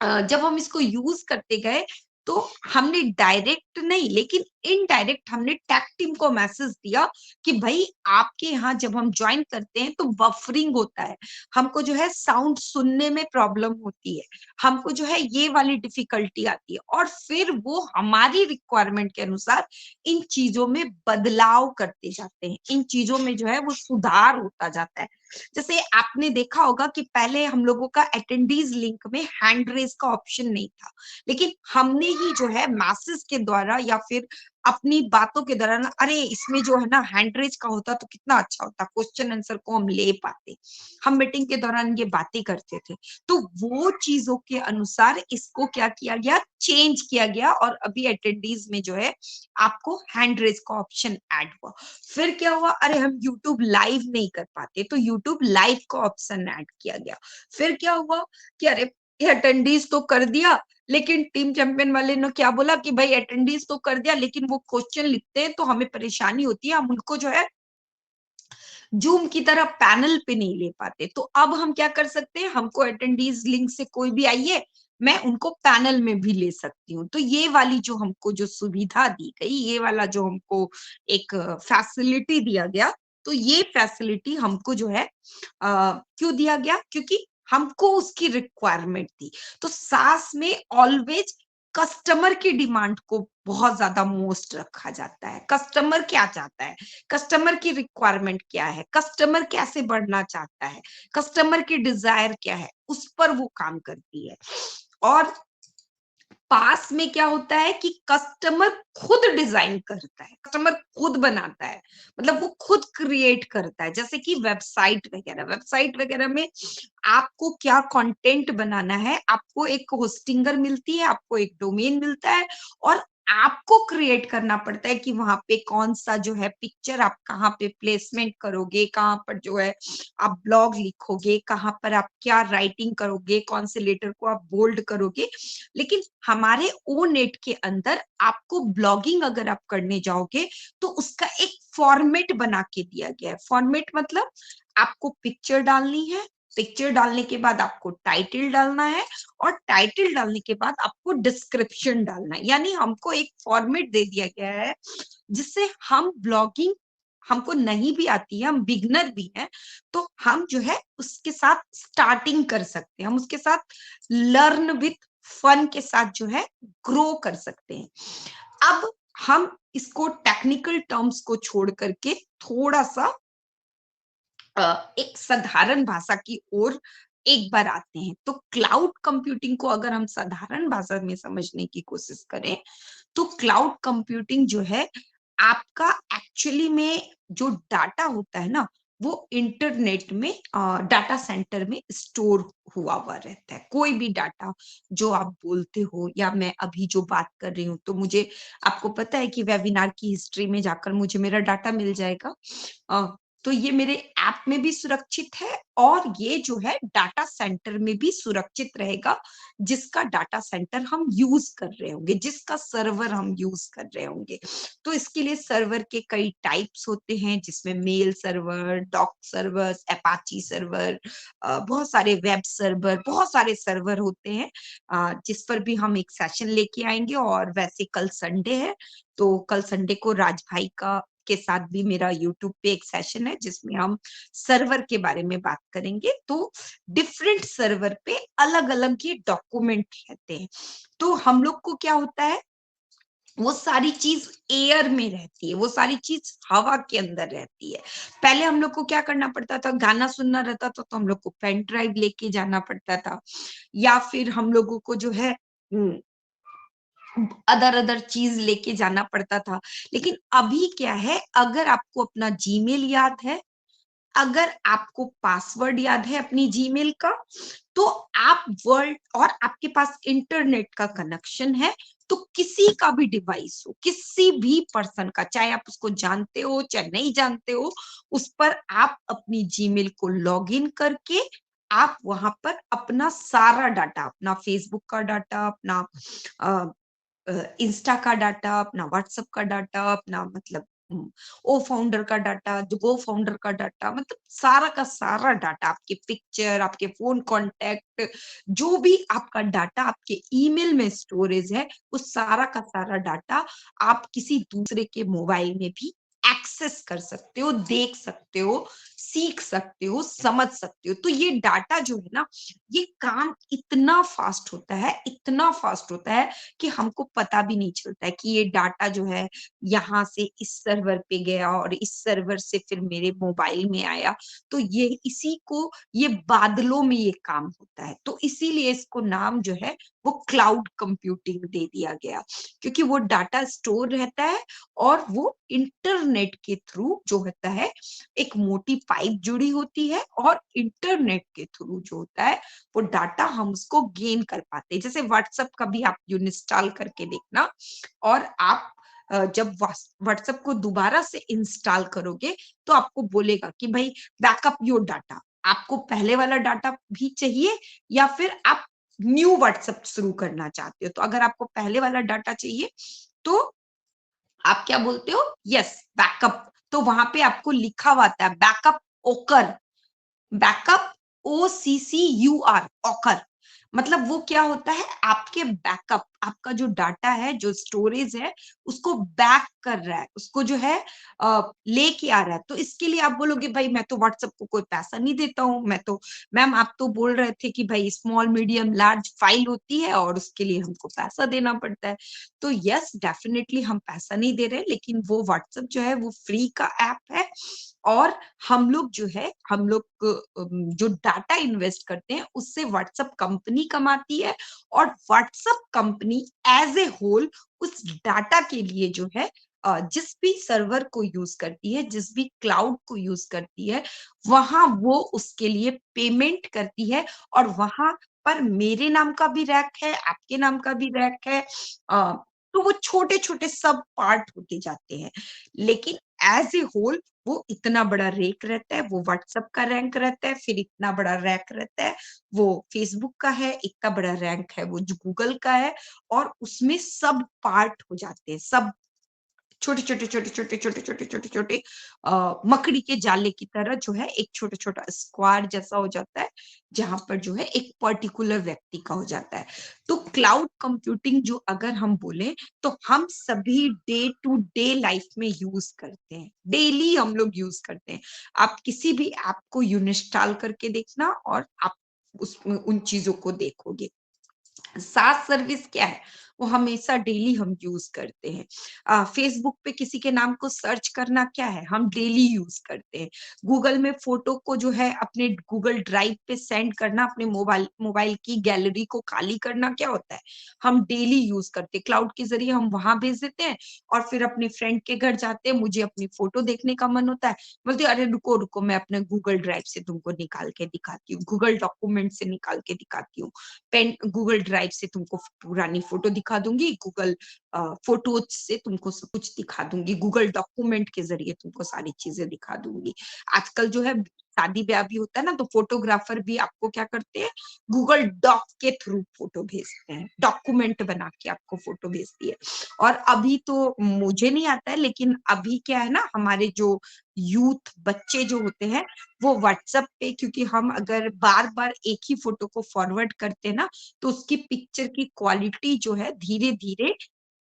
जब हम इसको यूज करते गए तो हमने डायरेक्ट नहीं लेकिन इनडायरेक्ट हमने टेक टीम को मैसेज दिया कि भाई आपके यहाँ जब हम ज्वाइन करते हैं तो बफरिंग होता है, हमको जो है साउंड सुनने में प्रॉब्लम होती है, हमको जो है ये वाली डिफिकल्टी आती है, और फिर वो हमारी रिक्वायरमेंट के अनुसार इन चीजों में बदलाव करते जाते हैं, इन चीजों में जो है वो सुधार होता जाता है। जैसे आपने देखा होगा कि पहले हम लोगों का अटेंडीज लिंक में हैंड रेज का ऑप्शन नहीं था, लेकिन हमने ही जो है मैसेज के द्वारा या फिर अपनी बातों के दौरान, अरे इसमें जो है ना हैंड रेज का होता तो कितना अच्छा होता, क्वेश्चन आंसर को हम ले पाते, हम मीटिंग के दौरान ये बातें करते थे। तो वो चीजों के अनुसार इसको क्या किया गया, चेंज किया गया, और अभी अटेंडीज में जो है आपको हैंड रेज का ऑप्शन ऐड हुआ। फिर क्या हुआ, अरे हम यूट्यूब लाइव नहीं कर पाते तो यूट्यूब लाइव का ऑप्शन ऐड किया गया। फिर क्या हुआ कि अरे अटेंडीज तो कर दिया, लेकिन टीम चैंपियन वाले ने क्या बोला कि भाई अटेंडीज तो कर दिया लेकिन वो क्वेश्चन लिखते हैं तो हमें परेशानी होती है, हम उनको जो है जूम की तरह पैनल पे नहीं ले पाते। तो अब हम क्या कर सकते हैं, हमको अटेंडीज लिंक से कोई भी आइए, मैं उनको पैनल में भी ले सकती हूँ। तो ये वाली जो हमको जो सुविधा दी गई, ये वाला जो हमको एक फैसिलिटी दिया गया, तो ये फैसिलिटी हमको जो है क्यों दिया गया, क्योंकि हमको उसकी रिक्वायरमेंट थी। तो सास में ऑलवेज कस्टमर की डिमांड को बहुत ज्यादा मोस्ट रखा जाता है। कस्टमर क्या चाहता है, कस्टमर की रिक्वायरमेंट क्या है, कस्टमर कैसे बढ़ना चाहता है, कस्टमर की डिजायर क्या है, उस पर वो काम करती है। और पास में क्या होता है कि कस्टमर खुद डिजाइन करता है, कस्टमर खुद बनाता है, मतलब वो खुद क्रिएट करता है। जैसे कि वेबसाइट वगैरह में आपको क्या कंटेंट बनाना है, आपको एक होस्टिंगर मिलती है, आपको एक डोमेन मिलता है, और आपको क्रिएट करना पड़ता है कि वहां पे कौन सा जो है पिक्चर आप कहाँ पे प्लेसमेंट करोगे, कहाँ पर जो है आप ब्लॉग लिखोगे, कहाँ पर आप क्या राइटिंग करोगे, कौन से लेटर को आप बोल्ड करोगे। लेकिन हमारे ओ नेट के अंदर आपको ब्लॉगिंग अगर आप करने जाओगे तो उसका एक फॉर्मेट बना के दिया गया है। फॉर्मेट मतलब आपको पिक्चर डालनी है, पिक्चर डालने के बाद आपको टाइटल डालना है, और टाइटल डालने के बाद आपको डिस्क्रिप्शन डालना है। यानी हमको एक फॉर्मेट दे दिया गया है जिससे हम ब्लॉगिंग, हमको नहीं भी आती है, हम बिगनर भी हैं, तो हम जो है उसके साथ स्टार्टिंग कर सकते हैं, हम उसके साथ लर्न विथ फन के साथ जो है ग्रो कर सकते हैं। अब हम इसको टेक्निकल टर्म्स को छोड़ करके थोड़ा सा एक साधारण भाषा की ओर एक बार आते हैं। तो क्लाउड कंप्यूटिंग को अगर हम साधारण भाषा में समझने की कोशिश करें, तो क्लाउड कंप्यूटिंग जो है आपका एक्चुअली में जो डाटा होता है ना, वो इंटरनेट में डाटा सेंटर में स्टोर हुआ हुआ रहता है। कोई भी डाटा जो आप बोलते हो या मैं अभी जो बात कर रही हूँ, तो मुझे, आपको पता है कि वेबिनार की हिस्ट्री में जाकर मुझे मेरा डाटा मिल जाएगा। तो ये मेरे ऐप में भी सुरक्षित है, और ये जो है डाटा सेंटर में भी सुरक्षित रहेगा, जिसका डाटा सेंटर हम यूज कर रहे होंगे, जिसका सर्वर हम यूज कर रहे होंगे। तो इसके लिए सर्वर के कई टाइप्स होते हैं, जिसमें mail server, doc server, Apache server, बहुत सारे वेब सर्वर, बहुत सारे सर्वर होते हैं, जिस पर भी हम एक सेशन लेके आएंगे। और वैसे कल संडे है, तो कल संडे को राज भाई का के साथ भी मेरा यूट्यूब पे एक सेशन है जिसमें हम सर्वर के बारे में बात करेंगे। तो डिफरेंट सर्वर पे अलग अलग ये डॉक्यूमेंट रहते हैं। तो हम लोग को क्या होता है, वो सारी चीज एयर में रहती है, वो सारी चीज हवा के अंदर रहती है। पहले हम लोग को क्या करना पड़ता था, गाना सुनना रहता था तो हम लोग को पेन ड्राइव लेके जाना पड़ता था, या फिर हम लोगों को जो है अदर अदर चीज लेके जाना पड़ता था। लेकिन अभी क्या है, अगर आपको अपना जीमेल याद है, अगर आपको पासवर्ड याद है अपनी जीमेल का, तो आप वर्ल्ड, और आपके पास इंटरनेट का कनेक्शन है, तो किसी का भी डिवाइस हो, किसी भी पर्सन का, चाहे आप उसको जानते हो चाहे नहीं जानते हो, उस पर आप अपनी जीमेल को लॉग इन करके आप वहां पर अपना सारा डाटा, अपना फेसबुक का डाटा, अपना इंस्टा का डाटा, अपना व्हाट्सएप का डाटा, अपना मतलब ओ फाउंडर का डाटा, गो फाउंडर का डाटा, मतलब सारा का सारा डाटा, आपके पिक्चर, आपके फोन कॉन्टेक्ट, जो भी आपका डाटा आपके ईमेल में स्टोरेज है, उस सारा का सारा डाटा आप किसी दूसरे के मोबाइल में भी एक्सेस कर सकते हो, देख सकते हो, सीख सकते हो, समझ सकते हो। तो ये डाटा जो है ना, ये काम इतना फास्ट होता है, इतना फास्ट होता है कि हमको पता भी नहीं चलता है कि ये डाटा जो है यहाँ से इस सर्वर पे गया और इस सर्वर से फिर मेरे मोबाइल में आया। तो ये इसी को, ये बादलों में ये काम होता है, तो इसीलिए इसको नाम जो है वो क्लाउड कंप्यूटिंग दे दिया गया, क्योंकि वो डाटा स्टोर रहता है और वो इंटरनेट के थ्रू जो होता है, एक मोटी पाइप जुड़ी होती है और इंटरनेट के थ्रू जो होता है वो डाटा हम उसको गेन कर पाते हैं। जैसे व्हाट्सएप का भी आप इंस्टॉल करके देखना, और आप जब व्हाट्सएप को दोबारा से इंस्टॉल करोगे तो आपको बोलेगा कि भाई बैकअप योर डाटा, आपको पहले वाला डाटा भी चाहिए या फिर आप न्यू व्हाट्सएप शुरू करना चाहते हो। तो अगर आपको पहले वाला डाटा चाहिए तो आप क्या बोलते हो, यस बैकअप, तो वहां पे आपको लिखा हुआ आता है बैकअप ओकर, बैकअप OCCUR, ऑकर। मतलब वो क्या होता है, आपके बैकअप, आपका जो डाटा है, जो स्टोरेज है, उसको बैक कर रहा है, उसको जो है लेके आ रहा है। तो इसके लिए आप बोलोगे भाई मैं तो व्हाट्सएप को कोई पैसा नहीं देता हूँ, मैं तो, मैम आप तो बोल रहे थे कि भाई स्मॉल मीडियम लार्ज फाइल होती है और उसके लिए हमको पैसा देना पड़ता है। तो यस डेफिनेटली हम पैसा नहीं दे रहे, लेकिन वो व्हाट्सएप जो है वो फ्री का ऐप है, और हम लोग जो है, हम लोग जो डाटा इन्वेस्ट करते हैं उससे व्हाट्सएप कंपनी कमाती है, और WhatsApp company as a whole उस डाटा के लिए जो है जिस भी सर्वर को यूज करती है, जिस भी क्लाउड को यूज करती है, वहां वो उसके लिए पेमेंट करती है, और वहां पर मेरे नाम का भी रैक है, आपके नाम का भी रैक है। तो वो छोटे छोटे सब पार्ट होते जाते हैं, लेकिन एज ए होल वो इतना बड़ा रैक रहता है, वो व्हाट्सएप का रैंक रहता है, फिर इतना बड़ा रैक रहता है वो फेसबुक का है, इतना बड़ा रैंक है वो जो गूगल का है, और उसमें सब पार्ट हो जाते हैं, सब छोटे छोटे छोटे छोटे छोटे छोटे छोटे छोटे मकड़ी के जाले की तरह जो है एक छोटा छोटा स्क्वायर जैसा हो जाता है, जहां पर जो है एक पर्टिकुलर व्यक्ति का हो जाता है। तो क्लाउड कंप्यूटिंग जो अगर हम बोले, तो हम सभी डे टू डे लाइफ में यूज करते हैं, डेली हम लोग यूज करते हैं। आप किसी भी ऐप को इंस्टॉल करके देखना और आप उसमें उन चीजों को देखोगे। सास सर्विस क्या है, वो हमेशा डेली हम यूज करते हैं। फेसबुक पे किसी के नाम को सर्च करना क्या है, हम डेली यूज करते हैं। गूगल में फोटो को जो है अपने गूगल ड्राइव पे सेंड करना, अपने मोबाइल मोबाइल की गैलरी को खाली करना क्या होता है, हम डेली यूज करते हैं। क्लाउड के जरिए हम वहां भेज देते हैं, और फिर अपने फ्रेंड के घर जाते हैं, मुझे अपनी फोटो देखने का मन होता है, बोलते अरे रुको रुको मैं अपने गूगल ड्राइव से तुमको निकाल के दिखाती हूँ, गूगल डॉक्यूमेंट से निकाल के दिखाती हूँ, पेन गूगल ड्राइव से तुमको पुरानी फोटो दिखा दूंगी, गूगल फोटोज से तुमको सब कुछ दिखा दूंगी, गूगल डॉक्यूमेंट के जरिए तुमको सारी चीजें दिखा दूंगी। आजकल जो है शादी ब्याह भी होता है ना, तो फोटोग्राफर भी आपको क्या करते हैं, गूगल डॉक के थ्रू फोटो भेजते हैं, डॉक्यूमेंट बना के आपको फोटो भेजती है। और अभी तो मुझे नहीं आता है, लेकिन अभी क्या है ना, हमारे जो यूथ बच्चे जो होते हैं वो व्हाट्सएप पे, क्योंकि हम अगर बार बार एक ही फोटो को फॉरवर्ड करते हैं ना, तो उसकी पिक्चर की क्वालिटी जो है धीरे धीरे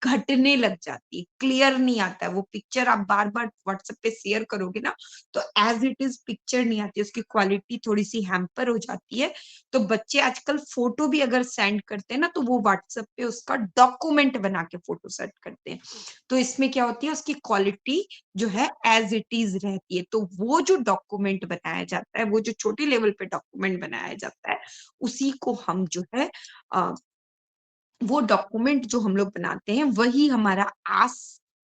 घटने लग जाती है, क्लियर नहीं आता है। वो पिक्चर आप बार बार व्हाट्सएप पे शेयर करोगे ना, तो एज इट इज पिक्चर नहीं आती, उसकी क्वालिटी थोड़ी सी हैम्पर हो जाती है। तो बच्चे आजकल फोटो भी अगर सेंड करते हैं ना, तो वो व्हाट्सएप पे उसका डॉक्यूमेंट बना के फोटो सेंड करते हैं। तो इसमें क्या होती है, उसकी क्वालिटी जो है एज इट इज रहती है। तो वो जो डॉक्यूमेंट बनाया जाता है, वो जो छोटी लेवल पे डॉक्यूमेंट बनाया जाता है, उसी को हम जो है वो डॉक्यूमेंट जो हम लोग बनाते हैं वही हमारा आस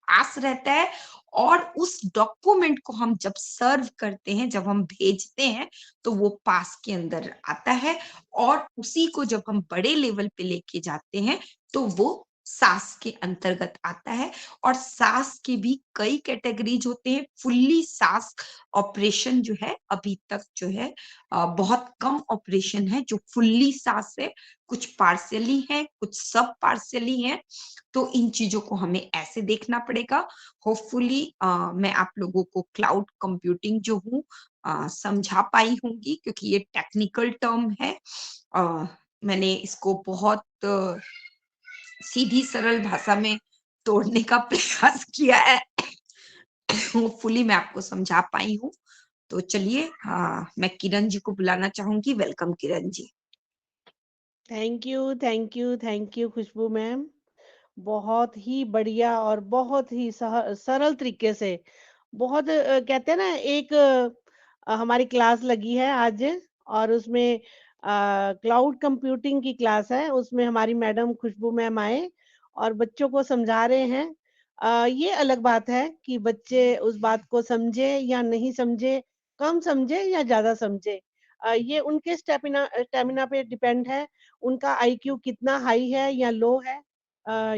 आस रहता है। और उस डॉक्यूमेंट को हम जब सर्व करते हैं, जब हम भेजते हैं, तो वो पास के अंदर आता है, और उसी को जब हम बड़े लेवल पे लेके जाते हैं तो वो सास के अंतर्गत आता है और सास के भी कई कैटेगरीज होते हैं। फुल्ली सास ऑपरेशन जो है अभी तक जो है बहुत कम ऑपरेशन है जो फुल्ली सास है, कुछ पार्शियली है, कुछ सब पार्शियली है। तो इन चीजों को हमें ऐसे देखना पड़ेगा। होपफुली मैं आप लोगों को क्लाउड कंप्यूटिंग जो हूँ समझा पाई होंगी, क्योंकि ये टेक्निकल टर्म है। मैंने इसको बहुत सीधी सरल भाषा में तोड़ने का प्रयास किया है। होपफुली मैं आपको समझा पाई हूँ। तो चलिए मैं किरण जी को बुलाना चाहूंगी। Welcome Kiran ji. Thank you, thank you, thank you Khushboo ma'am. बहुत ही बढ़िया और बहुत ही सरल तरीके से, बहुत कहते हैं ना, एक हमारी क्लास लगी है आज, और उसमें क्लाउड कंप्यूटिंग की क्लास है। उसमें हमारी मैडम खुशबू मैम आए और बच्चों को समझा रहे हैं। ये अलग बात है कि बच्चे उस बात को समझे या नहीं समझे, कम समझे या ज्यादा समझे। ये उनके स्टेमिना पे डिपेंड है, उनका आईक्यू कितना हाई है या लो है।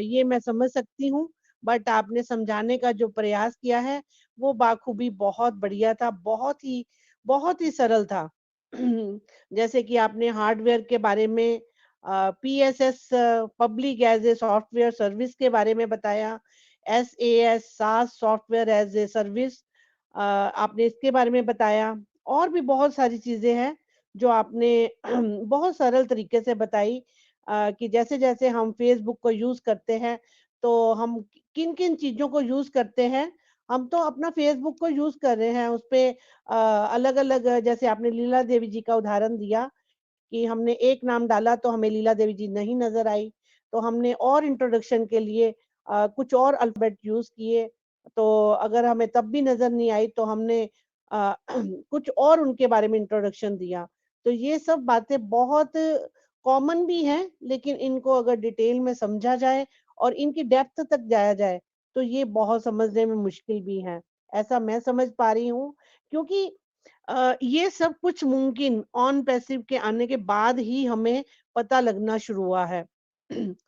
ये मैं समझ सकती हूँ। बट आपने समझाने का जो प्रयास किया है वो बाखूबी बहुत बढ़िया था, बहुत ही सरल था। जैसे कि आपने हार्डवेयर के बारे में, PSS public as a software service के बारे में बताया, एसएएस सास सॉफ्टवेयर एज ए सर्विस आपने इसके बारे में बताया, और भी बहुत सारी चीजें हैं जो आपने बहुत सरल तरीके से बताई। कि जैसे जैसे हम फेसबुक को यूज करते हैं तो हम किन किन चीजों को यूज करते हैं। हम तो अपना फेसबुक को यूज कर रहे हैं, उस पे अलग अलग, जैसे आपने लीला देवी जी का उदाहरण दिया कि हमने एक नाम डाला तो हमें लीला देवी जी नहीं नजर आई, तो हमने और इंट्रोडक्शन के लिए कुछ और अल्फाबेट यूज किए, तो अगर हमें तब भी नजर नहीं आई तो हमने कुछ और उनके बारे में इंट्रोडक्शन दिया। तो ये सब बातें बहुत कॉमन भी हैं, लेकिन इनको अगर डिटेल में समझा जाए और इनकी डेप्थ तक जाया जाए तो ये बहुत समझने में मुश्किल भी है। ऐसा मैं समझ पा रही हूँ, क्योंकि ये सब कुछ मुमकिन ऑन पैसिव के आने के बाद ही हमें पता लगना शुरू हुआ है।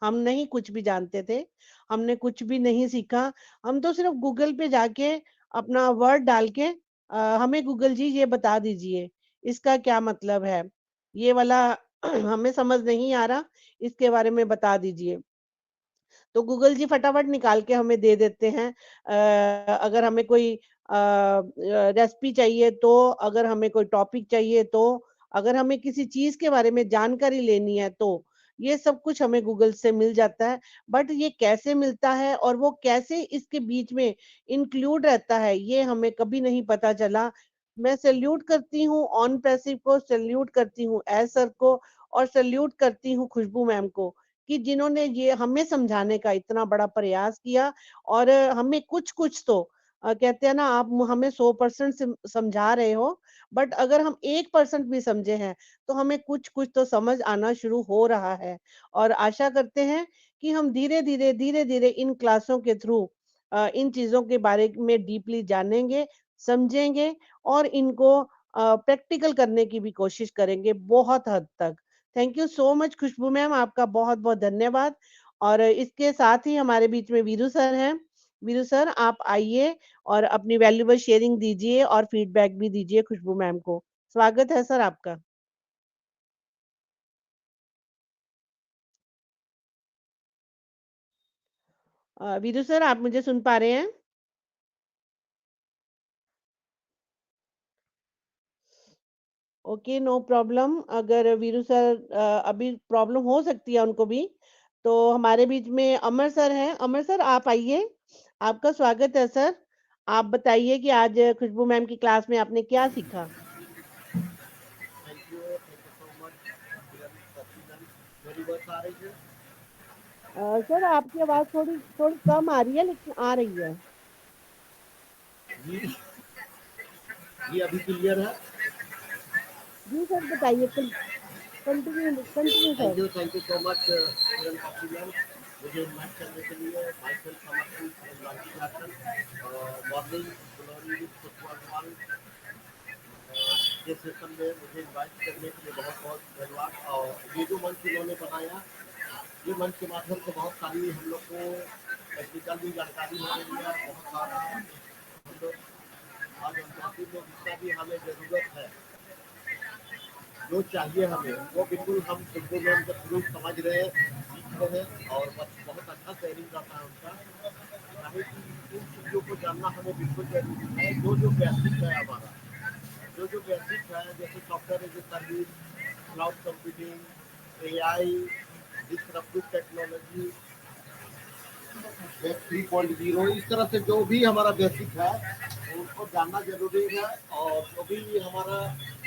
हम नहीं कुछ भी जानते थे, हमने कुछ भी नहीं सीखा। हम तो सिर्फ गूगल पे जाके अपना वर्ड डाल के हमें गूगल जी ये बता दीजिए, इसका क्या मतलब है, ये वाला हमें समझ नहीं आ रहा, इसके बारे में बता दीजिए। तो गूगल जी फटाफट निकाल के हमें दे देते हैं। अगर हमें कोई रेसिपी चाहिए तो, अगर हमें कोई टॉपिक चाहिए तो, अगर हमें किसी चीज के बारे में जानकारी लेनी है तो, ये सब कुछ हमें गूगल से मिल जाता है। बट ये कैसे मिलता है और वो कैसे इसके बीच में इंक्लूड रहता है, ये हमें कभी नहीं पता चला। मैं सैल्यूट करती हूँ ऑन पैसिव को, सैल्यूट करती हूँ एस सर को, और सैल्यूट करती हूँ खुशबू मैम को, कि जिन्होंने ये हमें समझाने का इतना बड़ा प्रयास किया। और हमें कुछ कुछ तो कहते हैं ना, आप हमें 100% समझा रहे हो, बट अगर हम 1% भी समझे हैं तो हमें कुछ कुछ तो समझ आना शुरू हो रहा है। और आशा करते हैं कि हम धीरे धीरे इन क्लासों के थ्रू इन चीजों के बारे में डीपली जानेंगे, समझेंगे, और इनको प्रैक्टिकल करने की भी कोशिश करेंगे बहुत हद तक। Thank you so much Khushboo ma'am, आपका बहुत बहुत धन्यवाद। और इसके साथ ही हमारे बीच में वीरू सर हैं। वीरू सर, आप आइए और अपनी वैल्यूबल शेयरिंग दीजिए और फीडबैक भी दीजिए खुशबू मैम को। स्वागत है सर आपका। वीरू सर, आप मुझे सुन पा रहे हैं? Okay, no problem. अगर वीरू सर अभी प्रॉब्लम हो सकती है उनको भी, तो हमारे बीच में अमर सर हैं। अमर सर, आप आइए, आपका स्वागत है सर। आप बताइए कि आज खुशबू मैम की क्लास में आपने क्या सीखा? Thank you so much Kiran Sachi ma'am. मेरी वर्क आ रही है? सर, आपकी आवाज थोड़ी थोड़ी कम आ रही है, लेकिन आ रही है। जी जी, अभी क्लियर है। जी सर, बताइए, continue continue sir. Thank you so much Kiran Sachi ma'am, मुझे इन्वाइट करने के लिए। माई सेल्फ समर्पण राखी जाकर मॉर्निंग ग्लोरी फुटबॉल के सेशन में मुझे इन्वाइट करने के लिए बहुत बहुत धन्यवाद। और ये जो मंच इन्होंने बनाया, ये मंच के माध्यम से बहुत सारी हम लोग को टेक्निकल भी जानकारी हो रही है, बहुत सारा हम लोग आज अंतर्राष्ट्रीय में जितना भी हमें ज़रूरत है, जो चाहिए हमें, वो बिल्कुल हम खुशबू मैम के थ्रू समझ रहे हैं, सीख रहे हैं और बहुत अच्छा शेयरिंग करता है उनका। चाहे कि इन चीज़ों को जानना हमें बिल्कुल जरूरी है। जो बेसिक है हमारा, जो बेसिक है, जैसे software as a service, cloud computing, AI, disruptive technology, web 3.0, इस तरह से जो भी हमारा बेसिक है उसको जानना जरूरी है। और जो भी हमारा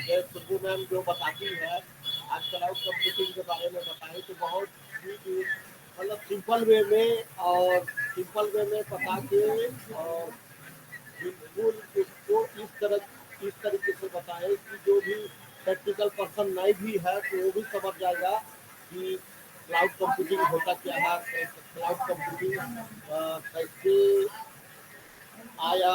सुब्बू मैम जो बताती है आज क्लाउड कंप्यूटिंग के बारे में बताई, तो बहुत ही मतलब सिंपल वे में और सिंपल वे में बता के और बिल्कुल इसको इस तरीके से बताए कि जो भी टेक्निकल पर्सन नहीं भी है तो वो भी समझ जाएगा कि क्लाउड कंप्यूटिंग होता क्या है, क्लाउड कंप्यूटिंग कैसे आया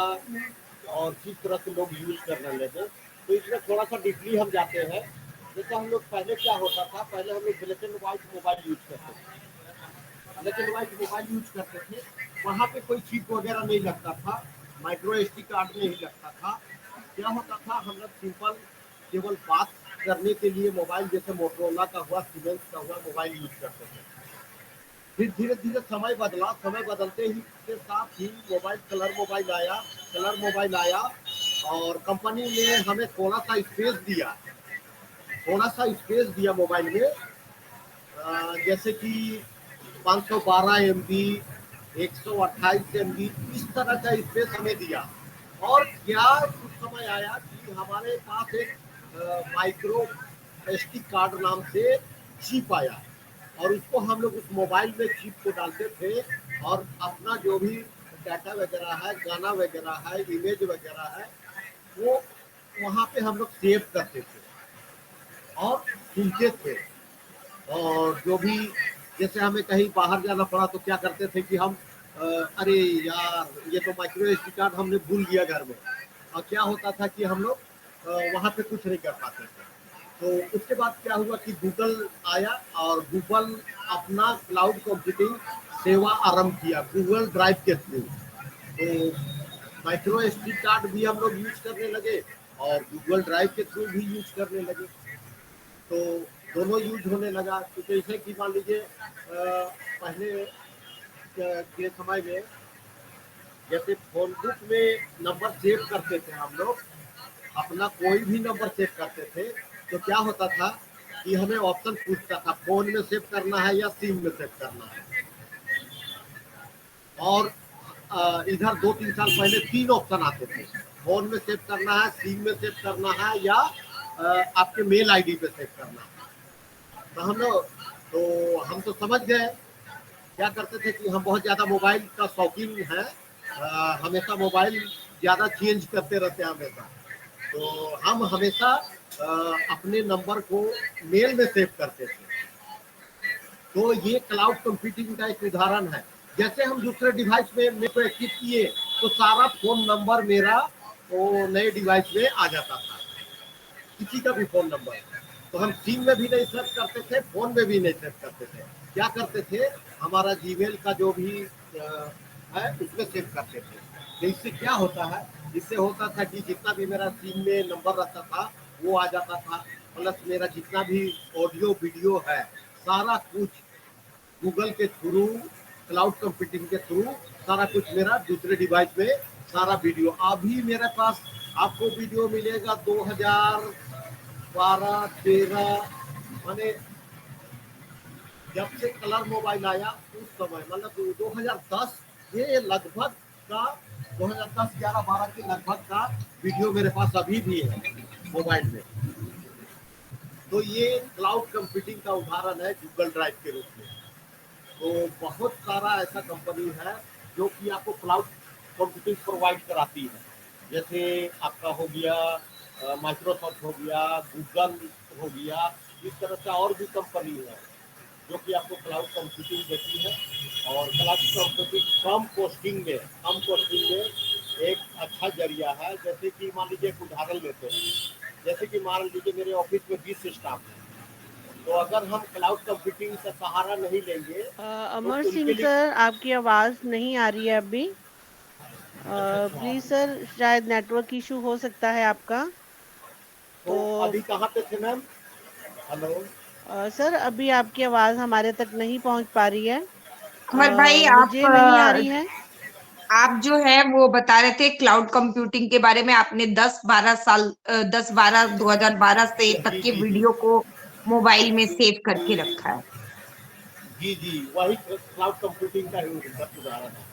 और किस तरह से लोग यूज करने लगे। तो इसमें थोड़ा सा डीपली हम जाते हैं। जैसे हम लोग पहले क्या होता था, पहले हम लोग black and white mobile use करते थे, black and white mobile use करते थे। वहाँ पे कोई चिप वगैरह नहीं लगता था, माइक्रो SD कार्ड नहीं लगता था। क्या होता था, हम लोग सिंपल केवल बात करने के लिए मोबाइल, जैसे मोटरोला का हुआ, सीमेंस का हुआ, मोबाइल यूज करते थे। फिर धीरे धीरे समय बदला, समय बदलते ही के साथ ही मोबाइल कलर मोबाइल आया और कंपनी ने हमें थोड़ा सा स्पेस दिया मोबाइल में। जैसे कि 512 MB, 128 MB, इस तरह का स्पेस हमें दिया। और क्या कुछ समय आया कि हमारे पास एक माइक्रो SD कार्ड नाम से चिप आया और उसको हम लोग उस मोबाइल में चिप को डालते थे और अपना जो भी डाटा वगैरह है, गाना वगैरह है, इमेज वगैरह है, वो वहाँ पे हम लोग सेव करते थे और सुनते थे। और जो भी जैसे हमें कहीं बाहर जाना पड़ा तो क्या करते थे कि हम अरे यार ये तो माइक्रो SD कार्ड हमने भूल गया घर में। और क्या होता था कि हम लोग वहाँ पे कुछ नहीं कर पाते थे। तो उसके बाद क्या हुआ कि गूगल आया और गूगल अपना क्लाउड कंप्यूटिंग सेवा आरंभ किया गूगल ड्राइव के थ्रू। तो माइक्रो SD कार्ड भी हम लोग यूज करने लगे और गूगल ड्राइव के थ्रू भी यूज करने लगे। तो दोनों यूज होने लगा। तो जैसे कि मान लीजिए पहले के समय में जैसे फोन बुक में नंबर सेव करते थे हम लोग, अपना कोई भी नंबर सेव करते थे, तो क्या होता था कि हमें ऑप्शन पूछता था फोन में सेव करना है या सिम में सेव करना है। और इधर 2-3 साल पहले 3 ऑप्शन आते थे, फोन में सेव करना है, सिम में सेव करना है या आपके मेल ID पे सेव करना है। तो हम तो समझ गए। क्या करते थे कि हम बहुत ज़्यादा मोबाइल का शौकीन है, हमेशा मोबाइल ज़्यादा चेंज करते रहते हैं हमेशा। तो हम हमेशा अपने नंबर को मेल में सेव करते थे। तो ये क्लाउड कंप्यूटिंग का एक उदाहरण है। जैसे हम दूसरे डिवाइस में मेरे को एक्टिव किए तो सारा फोन नंबर मेरा वो नए डिवाइस में आ जाता था, किसी का भी फोन नंबर। तो हम सिम में भी नहीं सेव करते थे, फोन में भी नहीं सेव करते थे। क्या करते थे, हमारा जीमेल का जो भी है उसमें सेव करते थे। तो इससे क्या होता है, इससे होता था कि जितना भी मेरा सिम में नंबर रहता था वो आ जाता था, प्लस मेरा जितना भी ऑडियो वीडियो है सारा कुछ गूगल के थ्रू, क्लाउड कंप्यूटिंग के थ्रू सारा कुछ मेरा दूसरे डिवाइस में सारा वीडियो। अभी मेरे पास आपको वीडियो मिलेगा 2012-13, माने जब से कलर मोबाइल आया उस समय, मतलब 2010 ये लगभग का 2010-11-12 के लगभग का वीडियो मेरे पास अभी भी है मोबाइल में। तो ये क्लाउड कंप्यूटिंग का उदाहरण है गूगल ड्राइव के रूप में। तो बहुत सारा ऐसा कंपनी है जो कि आपको क्लाउड कंप्यूटिंग प्रोवाइड कराती है। जैसे आपका हो गया माइक्रोसॉफ्ट हो गया, गूगल हो गया, इस तरह से और भी कंपनी है जो कि आपको क्लाउड कंप्यूटिंग देती है। और क्लाउड कंप्यूटिंग कम कॉस्टिंग में एक अच्छा जरिया है। जैसे कि मान लीजिए एक उदाहरण लेते हैं, जैसे कि मान लीजिए मेरे ऑफिस में 20 स्टाफ है, तो अगर हम क्लाउड कंप्यूटिंग का सहारा नहीं लेंगे अमर तो सिंह उनके लिए सर, आपकी आवाज नहीं आ रही है अभी। प्लीज सर, शायद नेटवर्क इशू हो सकता है आपका। तो अभी कहाँ पे थे मैम? हेलो। सर, अभी आपकी आवाज हमारे तक नहीं पहुंच पा रही है। अमर भाई, मुझे नहीं आ रही है। आप जो है वो बता रहे थे क्लाउड कंप्यूटिंग के बारे में। आपने 2012 से तक जी के जी जी वीडियो को मोबाइल में सेव करके रखा है। जी जी, वही क्लाउड कंप्यूटिंग का ही उदाहरण है।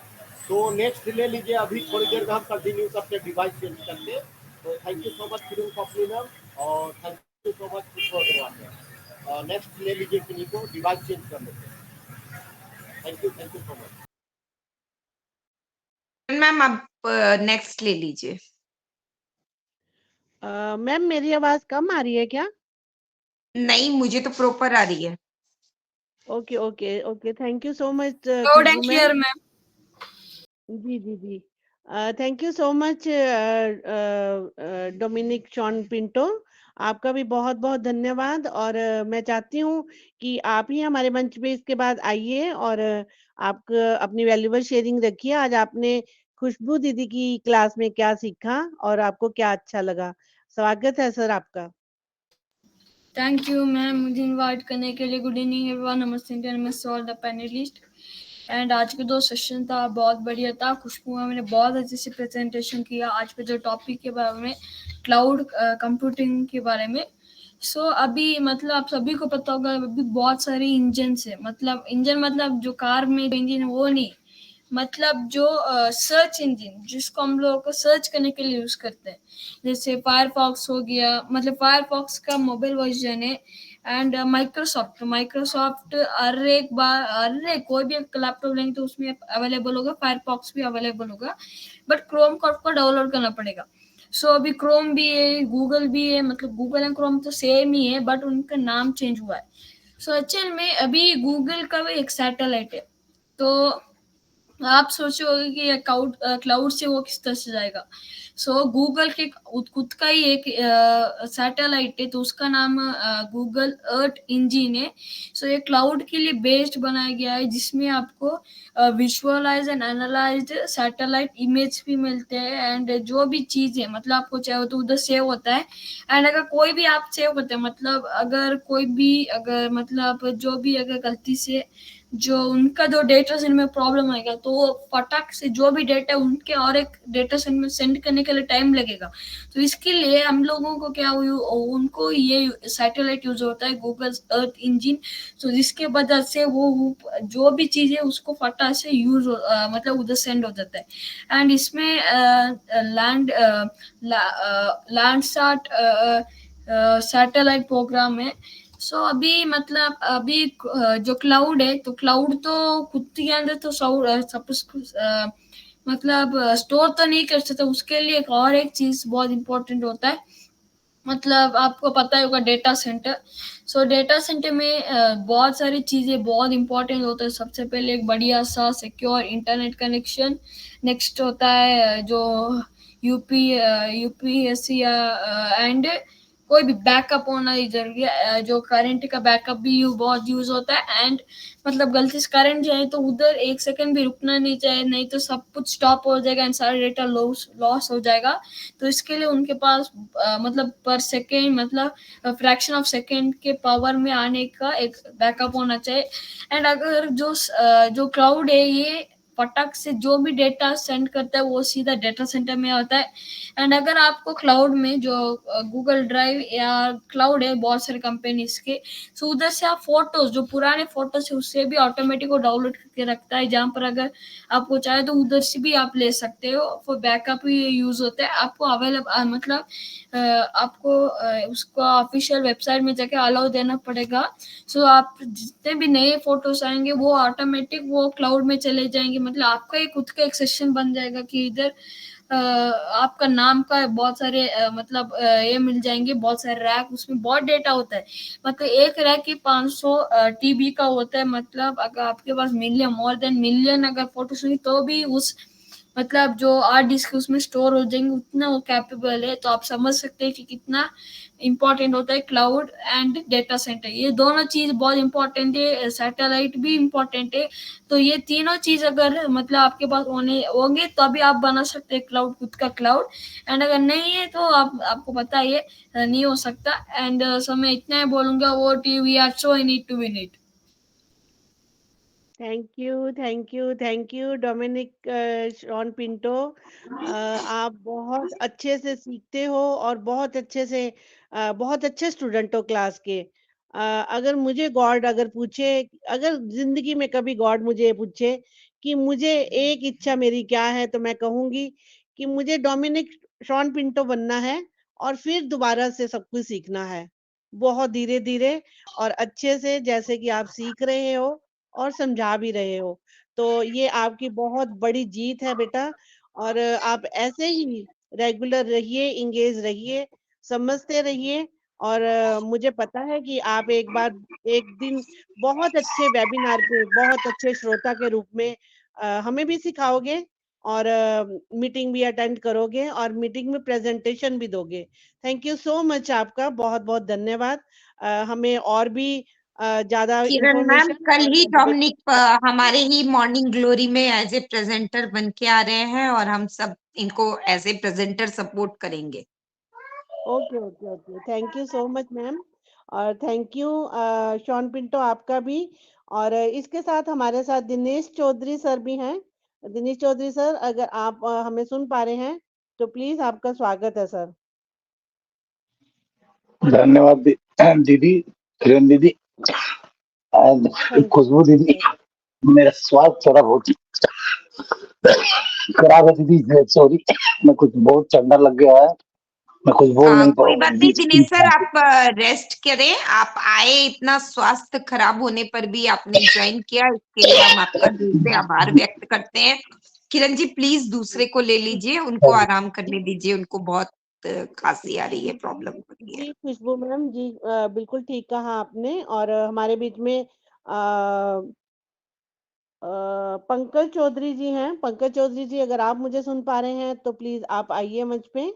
तो नेक्स्ट ले लीजिए, अभी थोड़ी देर में हम कंटिन्यू करते डिवाइस चेंज करके। तो thank you so much film company ma'am, और thank you so much for Agarwal. Next ले लीजिए किन्हीं को डिवाइस चेंज करने के। Thank you so much ma'am, आप नेक्स्ट ले लीजिए। मैम, मेरी आवाज कम आ रही है क्या? नहीं, मुझे तो प्रॉपर आ रही है। Okay okay okay, thank you so much loud and Khushboo ma'am. Clear ma'am. जी जी जी। Thank you so much Dominic Shaun Pinto. आपका भी बहुत बहुत धन्यवाद। और मैं चाहती हूँ कि आप ही हमारे मंच पे इसके बाद आइए और आप अपनी वैल्यूबल शेयरिंग रखिए। आज आपने खुशबू दीदी की क्लास में क्या सीखा और आपको क्या अच्छा लगा? स्वागत है सर आपका। थैंक यू मैम मुझे इनवाइट करने के लिए। गुड इवनिंग एवरीवन, नमस्ते नमस्ते ऑल द पैनलिस्ट। एंड आज के दो सेशन था बहुत बढ़िया था। खुशबू मैम ने बहुत अच्छे से प्रेजेंटेशन किया आज के जो टॉपिक के बारे में, क्लाउड कंप्यूटिंग के बारे में। अभी मतलब आप सभी को पता होगा अभी बहुत सारे इंजन है। मतलब इंजन मतलब जो कार में इंजन वो नहीं, मतलब जो सर्च इंजन जिसको हम लोग को सर्च करने के लिए यूज करते हैं, जैसे फायरफॉक्स हो गया। मतलब फायरफॉक्स का मोबाइल वर्जन है। एंड माइक्रोसॉफ्ट हर एक बार कोई भी लैपटॉप लेंगे तो उसमें अवेलेबल होगा, फायरफॉक्स भी अवेलेबल होगा। बट क्रोम को आपको डाउनलोड करना पड़ेगा। अभी क्रोम भी है, गूगल भी है। मतलब गूगल एंड क्रोम तो सेम ही है बट उनका नाम चेंज हुआ है। एक्चुअल में अभी गूगल का भी एक सैटेलाइट है। तो आप सोचोगे कि ये क्लाउड से वो किस तरह से जाएगा। गूगल के खुद का ही एक सैटेलाइट है, तो उसका नाम गूगल अर्थ इंजन है। ये क्लाउड के लिए बेस्ड बनाया गया है, जिसमें आपको visualise and analyse satellite image भी मिलते हैं। एंड जो भी चीज है मतलब आपको चाहे तो उधर सेव होता है। एंड अगर कोई भी आप सेव करते हैं, मतलब अगर कोई भी अगर मतलब जो भी अगर गलती से जो उनका जो डेटा सेंड में प्रॉब्लम आएगा, तो वो फटाक से जो भी डेटा है उनके और एक डेटा सेंड में सेंड करने के लिए टाइम लगेगा। तो इसके लिए हम लोगों को क्या उनको ये सैटेलाइट यूज होता है, गूगल अर्थ इंजन। जिसके वजह से वो जो भी चीज है उसको फटाक से यूज मतलब उधर सेंड हो जाता है। एंड इसमें लैंडसैट सैटेलाइट प्रोग्राम है। अभी मतलब अभी जो क्लाउड है, तो क्लाउड तो खुद के अंदर तो सब मतलब स्टोर तो नहीं कर सकता। उसके लिए एक चीज बहुत इंपॉर्टेंट होता है। मतलब आपको पता ही होगा डेटा सेंटर। डेटा सेंटर में बहुत सारी चीजें बहुत इंपॉर्टेंट होता है। सबसे पहले एक बढ़िया सा सिक्योर इंटरनेट कनेक्शन। नेक्स्ट होता है जो यूपीएससी या एंड कोई भी बैकअप होना ही जरूरी है। जो करंट का बैकअप भी बहुत यूज होता है। एंड मतलब गलती से करंट जाए तो उधर एक सेकंड भी रुकना नहीं चाहिए, नहीं तो सब कुछ स्टॉप हो जाएगा एंड सारा डेटा लॉस हो जाएगा। तो इसके लिए उनके पास मतलब पर सेकेंड मतलब फ्रैक्शन ऑफ सेकेंड के पावर में आने का एक बैकअप होना चाहिए। एंड अगर जो क्लाउड है ये फटाक से जो भी डेटा सेंड करता है वो सीधा डेटा सेंटर में आता है। एंड अगर आपको क्लाउड में जो गूगल ड्राइव या क्लाउड है बहुत सारे कंपनीज के, उधर से आप फोटोज जो पुराने फोटोज है उससे भी ऑटोमेटिक वो डाउनलोड करके रखता है। जहां पर अगर आपको चाहे तो उधर से भी आप ले सकते हो, फॉर बैकअप भी यूज होता है। आपको अवेलेबल मतलब आपको उसको ऑफिशियल वेबसाइट में जाके अलाउ देना पड़ेगा। आप जितने भी नए फोटोज आएंगे वो ऑटोमेटिक वो क्लाउड में चले जाएंगे। मतलब आपका एक खुद का एक सेशन बन जाएगा कि इधर आपका नाम का बहुत सारे मतलब ये मिल जाएंगे, बहुत सारे रैक। उसमें बहुत डेटा होता है। मतलब एक रैक की 500 टीबी का होता है। मतलब अगर आपके पास मिलियन मोर देन मिलियन अगर फोटोज होंगी तो भी उस मतलब जो हार्ड डिस्क उसमें स्टोर हो जाएंगे उतना वो कैपेबल है। तो आप समझ सकते हैं कि कितना इम्पोर्टेंट होता है क्लाउड एंड डेटा सेंटर। ये दोनों चीज बहुत इंपॉर्टेंट है, सैटेलाइट भी इम्पोर्टेंट है। तो ये तीनों चीज अगर मतलब आपके पास होने होंगे तो अभी आप बना सकते हैं क्लाउड, खुद का क्लाउड। एंड अगर नहीं है तो आपको पता है ये नहीं हो सकता। एंड सो मैं इतना ही बोलूंगा, वो we are so in it to win it. Thank you Dominic Shaun Pinto. आप बहुत अच्छे से सीखते हो और बहुत अच्छे से बहुत अच्छे स्टूडेंट हो क्लास के। अगर मुझे गॉड अगर पूछे, अगर जिंदगी में कभी गॉड मुझे पूछे कि मुझे एक इच्छा मेरी क्या है, तो मैं कहूंगी कि मुझे डोमिनिक शॉन पिंटो बनना है और फिर दोबारा से सब कुछ सीखना है, बहुत धीरे धीरे और अच्छे से, जैसे कि आप सीख रहे हो और समझा भी रहे हो। तो ये आपकी बहुत बड़ी जीत है बेटा। और आप ऐसे ही रेगुलर रहिए, इंगेज रहिए, समझते रहिए। और मुझे पता है कि आप एक दिन बहुत अच्छे वेबिनार पे बहुत अच्छे श्रोता के रूप में हमें भी सिखाओगे और मीटिंग भी अटेंड करोगे और मीटिंग में प्रेजेंटेशन भी दोगे। थैंक यू सो मच, आपका बहुत बहुत धन्यवाद। हमें और भी ज्यादा किरण मैम, इंफॉर्मेशन कल और ही मोटिवेशन। डोमिनिक हमारे ही मॉर्निंग ग्लोरी में एज ए प्रेजेंटर बन के आ रहे हैं और हम सब इनको एज ए प्रेजेंटर सपोर्ट करेंगे। Okay okay okay, thank you so much ma'am. और थैंक यू शॉन पिंटो आपका भी। और इसके साथ हमारे साथ दिनेश चौधरी सर भी हैं। दिनेश चौधरी सर, अगर आप हमें सुन पा रहे हैं तो प्लीज आपका स्वागत है सर। धन्यवाद दीदी, किरण दीदी और थैंक खुशबू दीदी। मेरा स्वास्थ्य थोड़ा बहुत खराब है दीदी, सॉरी। मैं कुछ बहुत ठंडा लग गया है, मैं कुछ बोल नहीं कोई पाऊंगा बात नहीं दीदी। दिनेश सर, आप रेस्ट करें। आप आए, इतना स्वास्थ्य खराब होने पर भी आपने ज्वाइन किया, इसके लिए हम आपका दिल से आभार व्यक्त करते हैं। किरण जी प्लीज दूसरे को ले लीजिए, उनको आराम करने दीजिए, उनको बहुत खांसी आ रही है, प्रॉब्लम हो रही है। जी खुशबू मैम जी, बिल्कुल ठीक कहा आपने। और हमारे बीच में पंकज चौधरी जी हैं। पंकज चौधरी जी, अगर आप मुझे सुन पा रहे हैं तो प्लीज आप आइए मंच पे।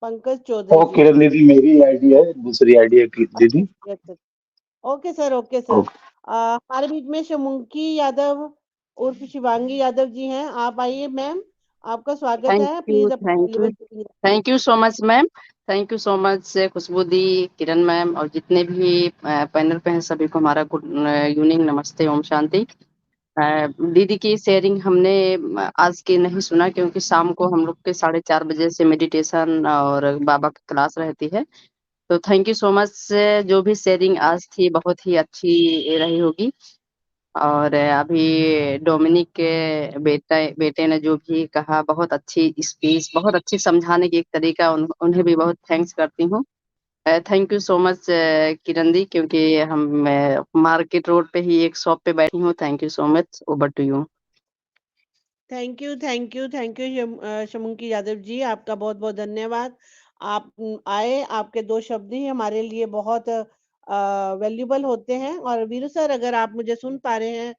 पंकज चौधरी ओ जी। किरण दीदी, मेरी आईडी है, दूसरी आईडी है दीदी। Yes sir. Okay sir, okay sir. हमारे बीच में शमुंकी यादव उर्फ शिवांगी यादव जी हैं। आप आइए मैम, आपका स्वागत थैंक है। यू, प्लीज अपना थैंक यू, सिलेबस रखिए। Thank you so much ma'am. Thank you so much Khushboo di, Kiran ma'am और जितने भी पैनल पे हैं सभी को हमारा गुड इवनिंग, नमस्ते, ओम शांति। दीदी की शेयरिंग हमने आज के नहीं सुना क्योंकि शाम को हम लोग के 4:30 बजे से मेडिटेशन और बाबा की क्लास रहती है। तो थैंक यू सो मच। जो भी शेयरिंग आज थी बहुत ही अच्छी रही होगी। और अभी डोमिनिक के बेटे ने जो भी कहा, बहुत अच्छी स्पीच, बहुत अच्छी समझाने की एक तरीका, उन्हें भी बहुत थैंक्स करती हूँ। थैंक यू सो मच किरण दी, क्योंकि हम मार्केट रोड पे ही एक शॉप पे बैठी हूँ। Thank you so much, over to you. Thank you Shamunki Yadav ji, आपका बहुत बहुत धन्यवाद। आप आए, आपके दो शब्द ही हमारे लिए बहुत वैल्यूबल होते हैं। और वीरू सर, अगर आप मुझे सुन पा रहे हैं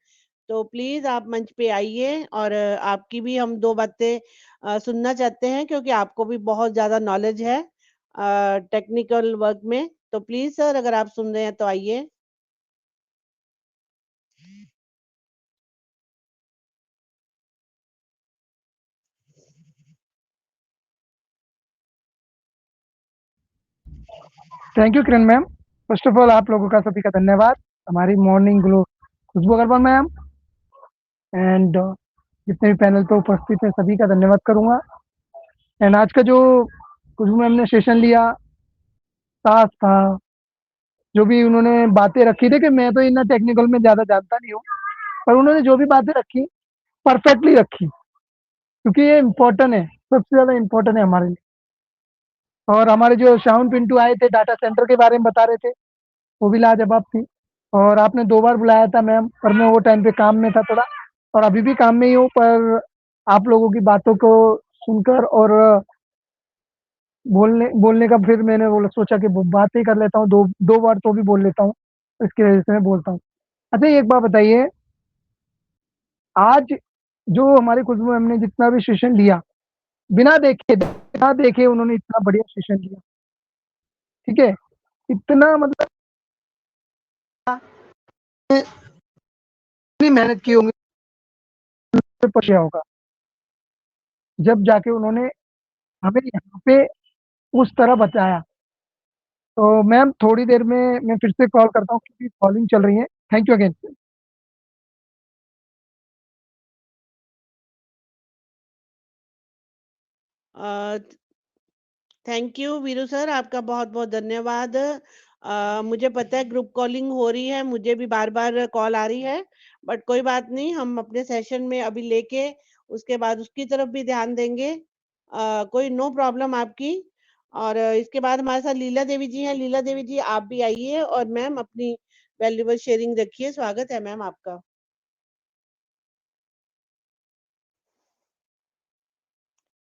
तो प्लीज आप मंच पे आइए और आपकी भी हम दो बातें सुनना चाहते हैं, क्योंकि आपको भी बहुत ज्यादा नॉलेज है टेक्निकल वर्क में। तो प्लीज सर, अगर आप सुन रहे हैं तो आइए। Thank you Kiran ma'am. First of all आप लोगों का सभी का धन्यवाद। हमारी morning glow Khushboo Agarwal ma'am and जितने भी पैनल पे उपस्थित हैं सभी का धन्यवाद करूंगा। एंड आज का जो खुशबू मैम ने सेशन लिया, साफ था, जो भी उन्होंने बातें रखी थी कि मैं तो इतना टेक्निकल में ज़्यादा जानता नहीं हूँ, पर उन्होंने जो भी बातें रखी परफेक्टली रखी, क्योंकि ये इम्पोर्टेंट है, सबसे ज़्यादा इम्पोर्टेंट है हमारे लिए। और हमारे जो शाउन पिंटू आए थे डाटा सेंटर के बारे में बता रहे थे, वो भी लाजवाब थी। और आपने 2 बार बुलाया था मैम, पर मैं वो टाइम पे काम में था थोड़ा, और अभी भी काम में ही हूँ। पर आप लोगों की बातों को सुनकर और बोलने बोलने का फिर मैंने वो सोचा कि बात ही कर लेता हूँ, दो दो बार तो भी बोल लेता हूँ, इसकी वजह से मैं बोलता हूँ। अच्छा, एक बात बताइए, आज जो हमारी खुशबू मैम ने जितना भी सेशन लिया, बिना देखे उन्होंने इतना बढ़िया सेशन लिया। ठीक है, इतना मतलब इतनी मेहनत की होंगी पछया होगा, जब जाके उन्होंने हमें यहाँ पे उस तरह बताया। तो मैम थोड़ी देर में मैं फिर से कॉल करता हूँ क्योंकि कॉलिंग चल रही है। Thank you again. Thank you Veeru sir, आपका बहुत बहुत धन्यवाद। मुझे पता है ग्रुप कॉलिंग हो रही है, मुझे भी बार बार कॉल आ रही है, बट कोई बात नहीं, हम अपने सेशन में अभी लेके उसके बाद उसकी तरफ भी ध्यान देंगे। कोई नो प्रॉब्लम आपकी। और इसके बाद हमारे साथ लीला देवी जी हैं। लीला देवी जी आप भी आइए और मैम अपनी वैल्यूबल शेयरिंग रखिए। स्वागत है मैम आपका।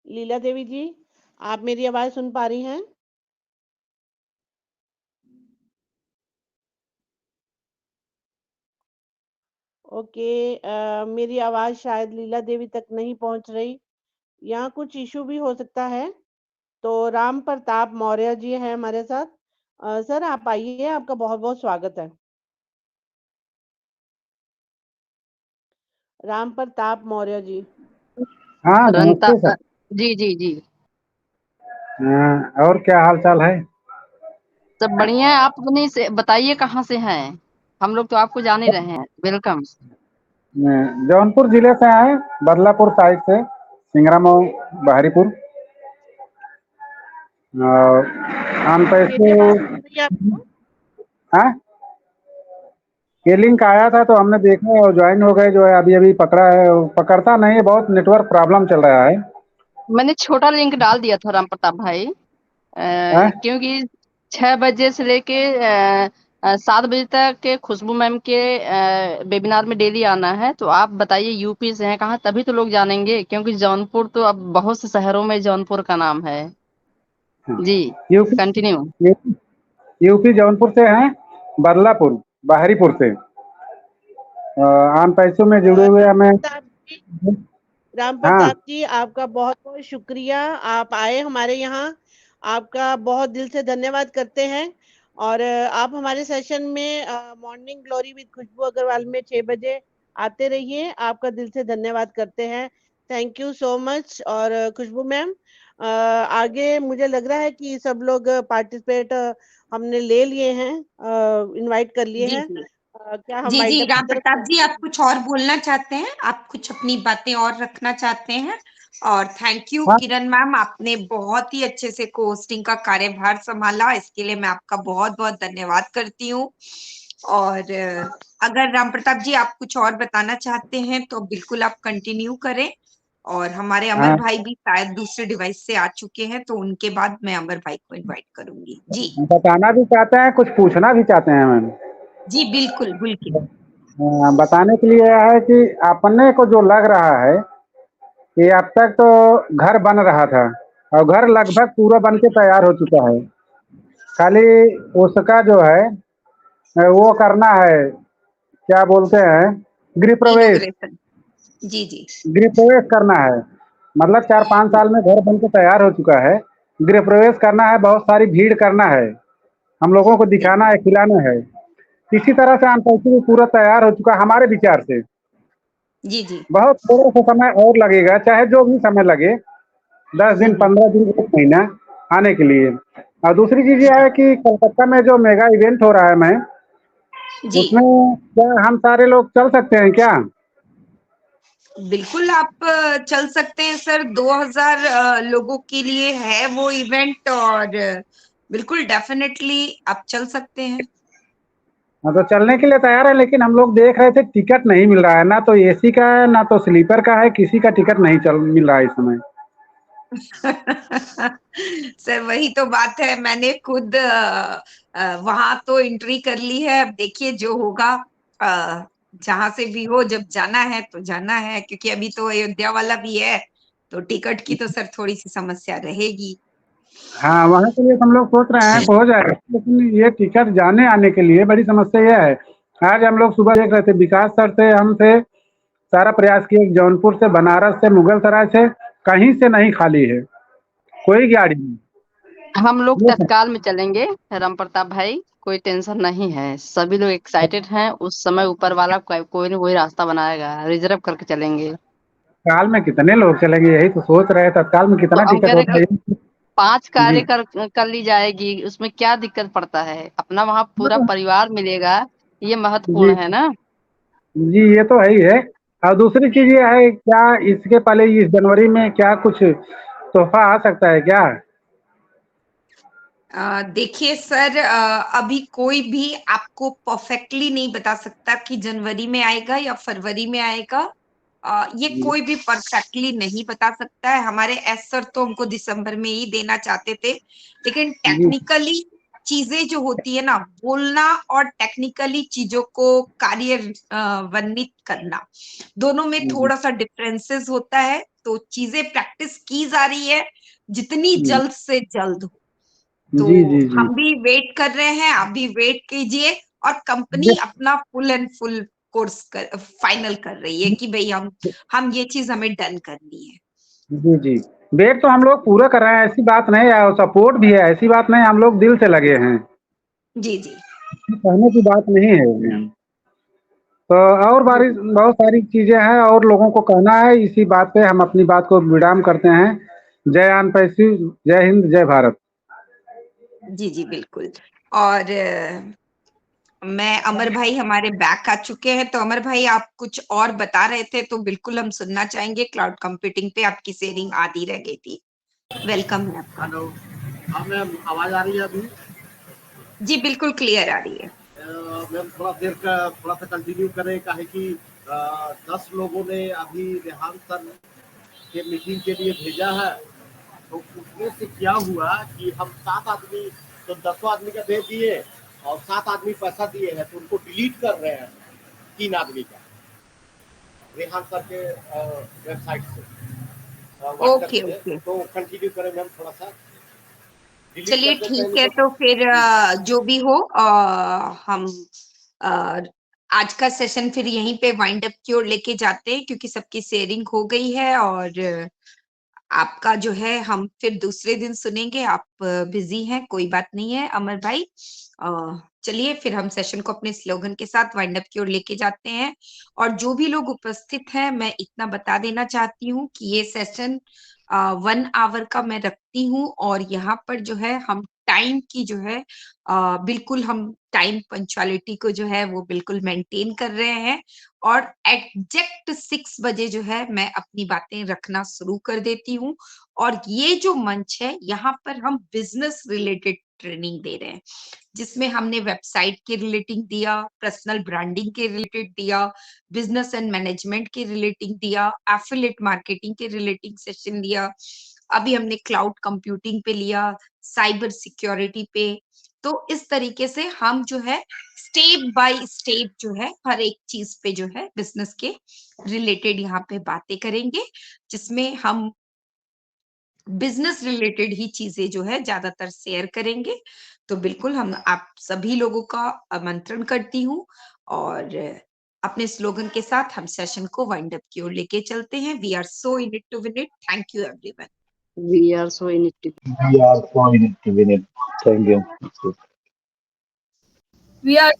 लीला देवी जी, आप मेरी आवाज सुन पा रही हैं? ओके, मेरी आवाज शायद लीला देवी तक नहीं पहुंच रही, यहाँ कुछ इशू भी हो सकता है। तो राम प्रताप मौर्य जी हैं हमारे साथ। सर आप आइए, आपका बहुत बहुत स्वागत है। राम प्रताप मौर्य जी। हाँ, रंता नमस्ते सर। जी जी जी, और क्या हाल चाल है? सब बढ़िया है। आप अपनी से बताइए कहाँ से हैं? हम लोग तो आपको जान ही रहे हैं। वेलकम। जौनपुर जिले से आए, बदलापुर साइड से, सिंगरामऊ, बहरीपुर। और हम तो मेरी इसको आवाज सुन रही है आपको? हाँ, ये लिंक आया था तो हमने देखा और ज्वाइन हो गए। जो है अभी अभी पकड़ा है, पकड़ता नहीं है, बहुत नेटवर्क प्रॉब्लम चल रहा है। मैंने छोटा लिंक डाल दिया था राम प्रताप भाई, हाँ? क्योंकि 6 बजे से लेके 7 बजे तक के खुशबू मैम के वेबिनार में डेली आना है। तो आप बताइए यूपी से हैं कहाँ, तभी तो लोग जानेंगे, क्योंकि जौनपुर तो अब बहुत से शहरों में जौनपुर का नाम है। जी, यूपी कंटिन्यू। यूपी जौनपुर से हैं, बदलापुर, बहरीपुर से। आम पैसों में जुड़े हुए राम हमें। प्रताप जी, राम हाँ, प्रताप जी आपका बहुत बहुत शुक्रिया, आप आए हमारे यहाँ। आपका बहुत दिल से धन्यवाद करते हैं। और आप हमारे सेशन में मॉर्निंग ग्लोरी विद खुशबू अग्रवाल में 6 बजे आते रहिए। आपका दिल से धन्यवाद करते हैं। Thank you so much. और खुशबू मैम, आगे मुझे लग रहा है कि सब लोग पार्टिसिपेट हमने ले लिए हैं, इनवाइट कर लिए जी हैं। जी क्या हम जी वाइंड जी अप की राम तरफ प्रताप जी, चलते आप हैं? कुछ और बोलना चाहते हैं? आप कुछ अपनी बातें और रखना चाहते हैं? और थैंक यू हाँ, किरण मैम, आपने बहुत ही अच्छे से को होस्टिंग का कार्यभार संभाला, इसके लिए मैं आपका बहुत बहुत धन्यवाद करती हूँ। और अगर राम प्रताप जी आप कुछ और बताना चाहते हैं तो बिल्कुल आप कंटिन्यू करें। और हमारे अमर हाँ, भाई भी शायद दूसरे डिवाइस से आ चुके हैं, तो उनके बाद मैं अमर भाई को इनवाइट करूंगी। जी बताना भी चाहते हैं, कुछ पूछना भी चाहते हैं मैम। जी बिल्कुल बिल्कुल। बताने के लिए है कि अपने को जो लग रहा है कि अब तक तो घर बन रहा था और घर लगभग पूरा बन के तैयार हो चुका है। खाली उसका जो है वो करना है, क्या बोलते हैं, गृह प्रवेश। इनोग्रेशन। जी जी गृह प्रवेश करना है, मतलब 4-5 साल में घर बन के तैयार हो चुका है। गृह प्रवेश करना है, बहुत सारी भीड़ करना है, हम लोगों को जी दिखाना है, खिलाना है। इसी तरह से आमतौर भी पूरा तैयार हो चुका है हमारे विचार से। जी जी बहुत थोड़ा सा समय और लगेगा, चाहे जो भी समय लगे, 10 दिन, 15 दिन, 1 महीना आने के लिए। और दूसरी चीज ये जी है कि कलकत्ता में जो मेगा इवेंट हो रहा है, मैं जी उसमें क्या हम सारे लोग चल सकते हैं क्या? बिल्कुल आप चल सकते हैं सर। 2000 लोगों के लिए है वो इवेंट, और बिल्कुल डेफिनेटली आप चल सकते हैं। हाँ, तो चलने के लिए तैयार है, लेकिन हम लोग देख रहे थे टिकट नहीं मिल रहा है, ना तो एसी का है ना तो स्लीपर का है, किसी का टिकट नहीं चल मिल रहा है इस समय। सर वही तो बात है, मैंने खुद वहां तो एंट्री कर ली है। अब देखिए जो होगा, जहां से भी हो, जब जाना है तो जाना है, क्योंकि अभी तो अयोध्या वाला भी है, तो टिकट की तो सर थोड़ी सी समस्या रहेगी। हाँ, वहाँ के लिए हम लोग सोच रहे हैं कि हो जाएगा, लेकिन ये टिकट जाने आने के लिए बड़ी समस्या यह है। आज हम लोग सुबह देख रहे थे, विकास सर थे, हम थे, सारा प्रयास किए, जौनपुर से, बनारस से, मुगलसराय से, कहीं से नहीं खाली है, कोई गाड़ी नहीं। हम लोग तत्काल में चलेंगे राम प्रताप भाई, कोई टेंशन नहीं है, सभी लोग एक्साइटेड हैं। उस समय ऊपर वाला कोई न कोई रास्ता बनाएगा, रिजर्व करके चलेंगे। तत्काल में कितने लोग चलेंगे, यही तो सोच रहे हैं, तत्काल में तो कितना टिकट अगर होता है? 5 कार्य जी कर ली जाएगी, उसमें क्या दिक्कत पड़ता है? अपना वहाँ पूरा परिवार मिलेगा, ये महत्वपूर्ण जी है ना। जी, ये तो है ही है। और दूसरी चीज ये है, क्या इसके पहले इस जनवरी में क्या कुछ तोहफा आ सकता है क्या? देखिए सर, अभी कोई भी आपको परफेक्टली नहीं बता सकता कि जनवरी में आएगा या फरवरी में आएगा। ये कोई भी परफेक्टली नहीं बता सकता है। हमारे एस सर तो हमको दिसंबर में ही देना चाहते थे, लेकिन जी टेक्निकली चीजें जो होती है ना, बोलना और टेक्निकली चीजों को कार्यान्वित करना, दोनों में जी थोड़ा सा डिफरेंसेस होता है। तो चीजें प्रैक्टिस की जा रही है, जितनी जी जल्द से जल्द हो। तो जी जी जी हम भी वेट कर रहे हैं, आप भी वेट कीजिए। और कंपनी जी अपना full and full course final कर रही है कि भाई हम ये चीज हमें डन करनी है। जी जी, वेट तो हम लोग पूरा कर रहे हैं, ऐसी बात नहीं है, और सपोर्ट भी है, ऐसी बात नहीं, हम लोग दिल से लगे हैं, जी जी कहने की बात नहीं है इसमें। तो और जी बहुत सारी चीजें हैं और लोगों को कहना है, इसी बात पे हम अपनी बात को विराम करते हैं। जय आन पैसी, जय हिंद, जय भारत। जी जी बिल्कुल। और मैं अमर भाई हमारे बैक आ चुके हैं, तो अमर भाई आप कुछ और बता रहे थे, तो बिल्कुल हम सुनना चाहेंगे। क्लाउड कंप्यूटिंग पे आपकी शेयरिंग आधी रह गई थी। वेलकम है आपका। हेलो, हाँ मैम, आवाज आ रही है अभी? जी बिल्कुल क्लियर आ रही है। मैम थोड़ा सा कंटिन्यू करें, काहे कि 10 लोगों ने अभी रेहान सर के मीटिंग के लिए भेजा है। तो उसमें से क्या हुआ कि हम 7 आदमी, तो 10 आदमी का भेज दिए और 7 आदमी पैसा दिए हैं, तो उनको डिलीट कर रहे हैं 3 आदमी का, रेहान सर के वेबसाइट से, व्हाट्सएप ओके से। ओके, तो कंटिन्यू करें मैम थोड़ा सा, डिलीट चलिए कर देते हैं ठीक है। इनको। तो फिर जी जो भी हो, हम अ, आज का सेशन फिर यहीं पे वाइंड अप की ओर लेके जाते हैं, क्योंकि सबकी शेयरिंग हो गई है। और आपका जो है हम फिर दूसरे दिन सुनेंगे। आप बिजी हैं, कोई बात नहीं है अमर भाई। चलिए फिर हम सेशन को अपने स्लोगन के साथ वाइंड अप की ओर लेके जाते हैं। और जो भी लोग उपस्थित हैं, मैं इतना बता देना चाहती हूँ कि ये सेशन 1 आवर का मैं रखती हूँ। और यहाँ पर जो है हम टाइम की जो है बिल्कुल हम टाइम पंक्चुअलिटी को जो है वो बिल्कुल मेंटेन कर रहे हैं। और एग्जैक्ट 6 बजे जो है मैं अपनी बातें रखना शुरू कर देती हूँ। और ये जो मंच है, यहाँ पर हम बिजनेस रिलेटेड ट्रेनिंग दे रहे हैं, जिसमें हमने वेबसाइट के रिलेटिंग दिया, पर्सनल ब्रांडिंग के रिलेटेड दिया, बिजनेस एंड मैनेजमेंट के रिलेटिंग दिया, एफिलिएट मार्केटिंग के रिलेटिंग सेशन दिया। अभी हमने क्लाउड कंप्यूटिंग पे लिया, साइबर सिक्योरिटी पे। तो इस तरीके से हम जो है स्टेप बाय स्टेप जो है हर एक चीज पे जो है बिजनेस के रिलेटेड यहाँ पे बातें करेंगे, जिसमें हम बिजनेस रिलेटेड ही चीजें जो है ज्यादातर शेयर करेंगे। तो बिल्कुल हम आप सभी लोगों का आमंत्रण करती हूँ। और अपने स्लोगन के साथ हम सेशन को वाइंड अप की ओर लेके चलते हैं। We are so in it to win it. Thank you everyone. We are so in it. We are fine in a minute. Thank you. We are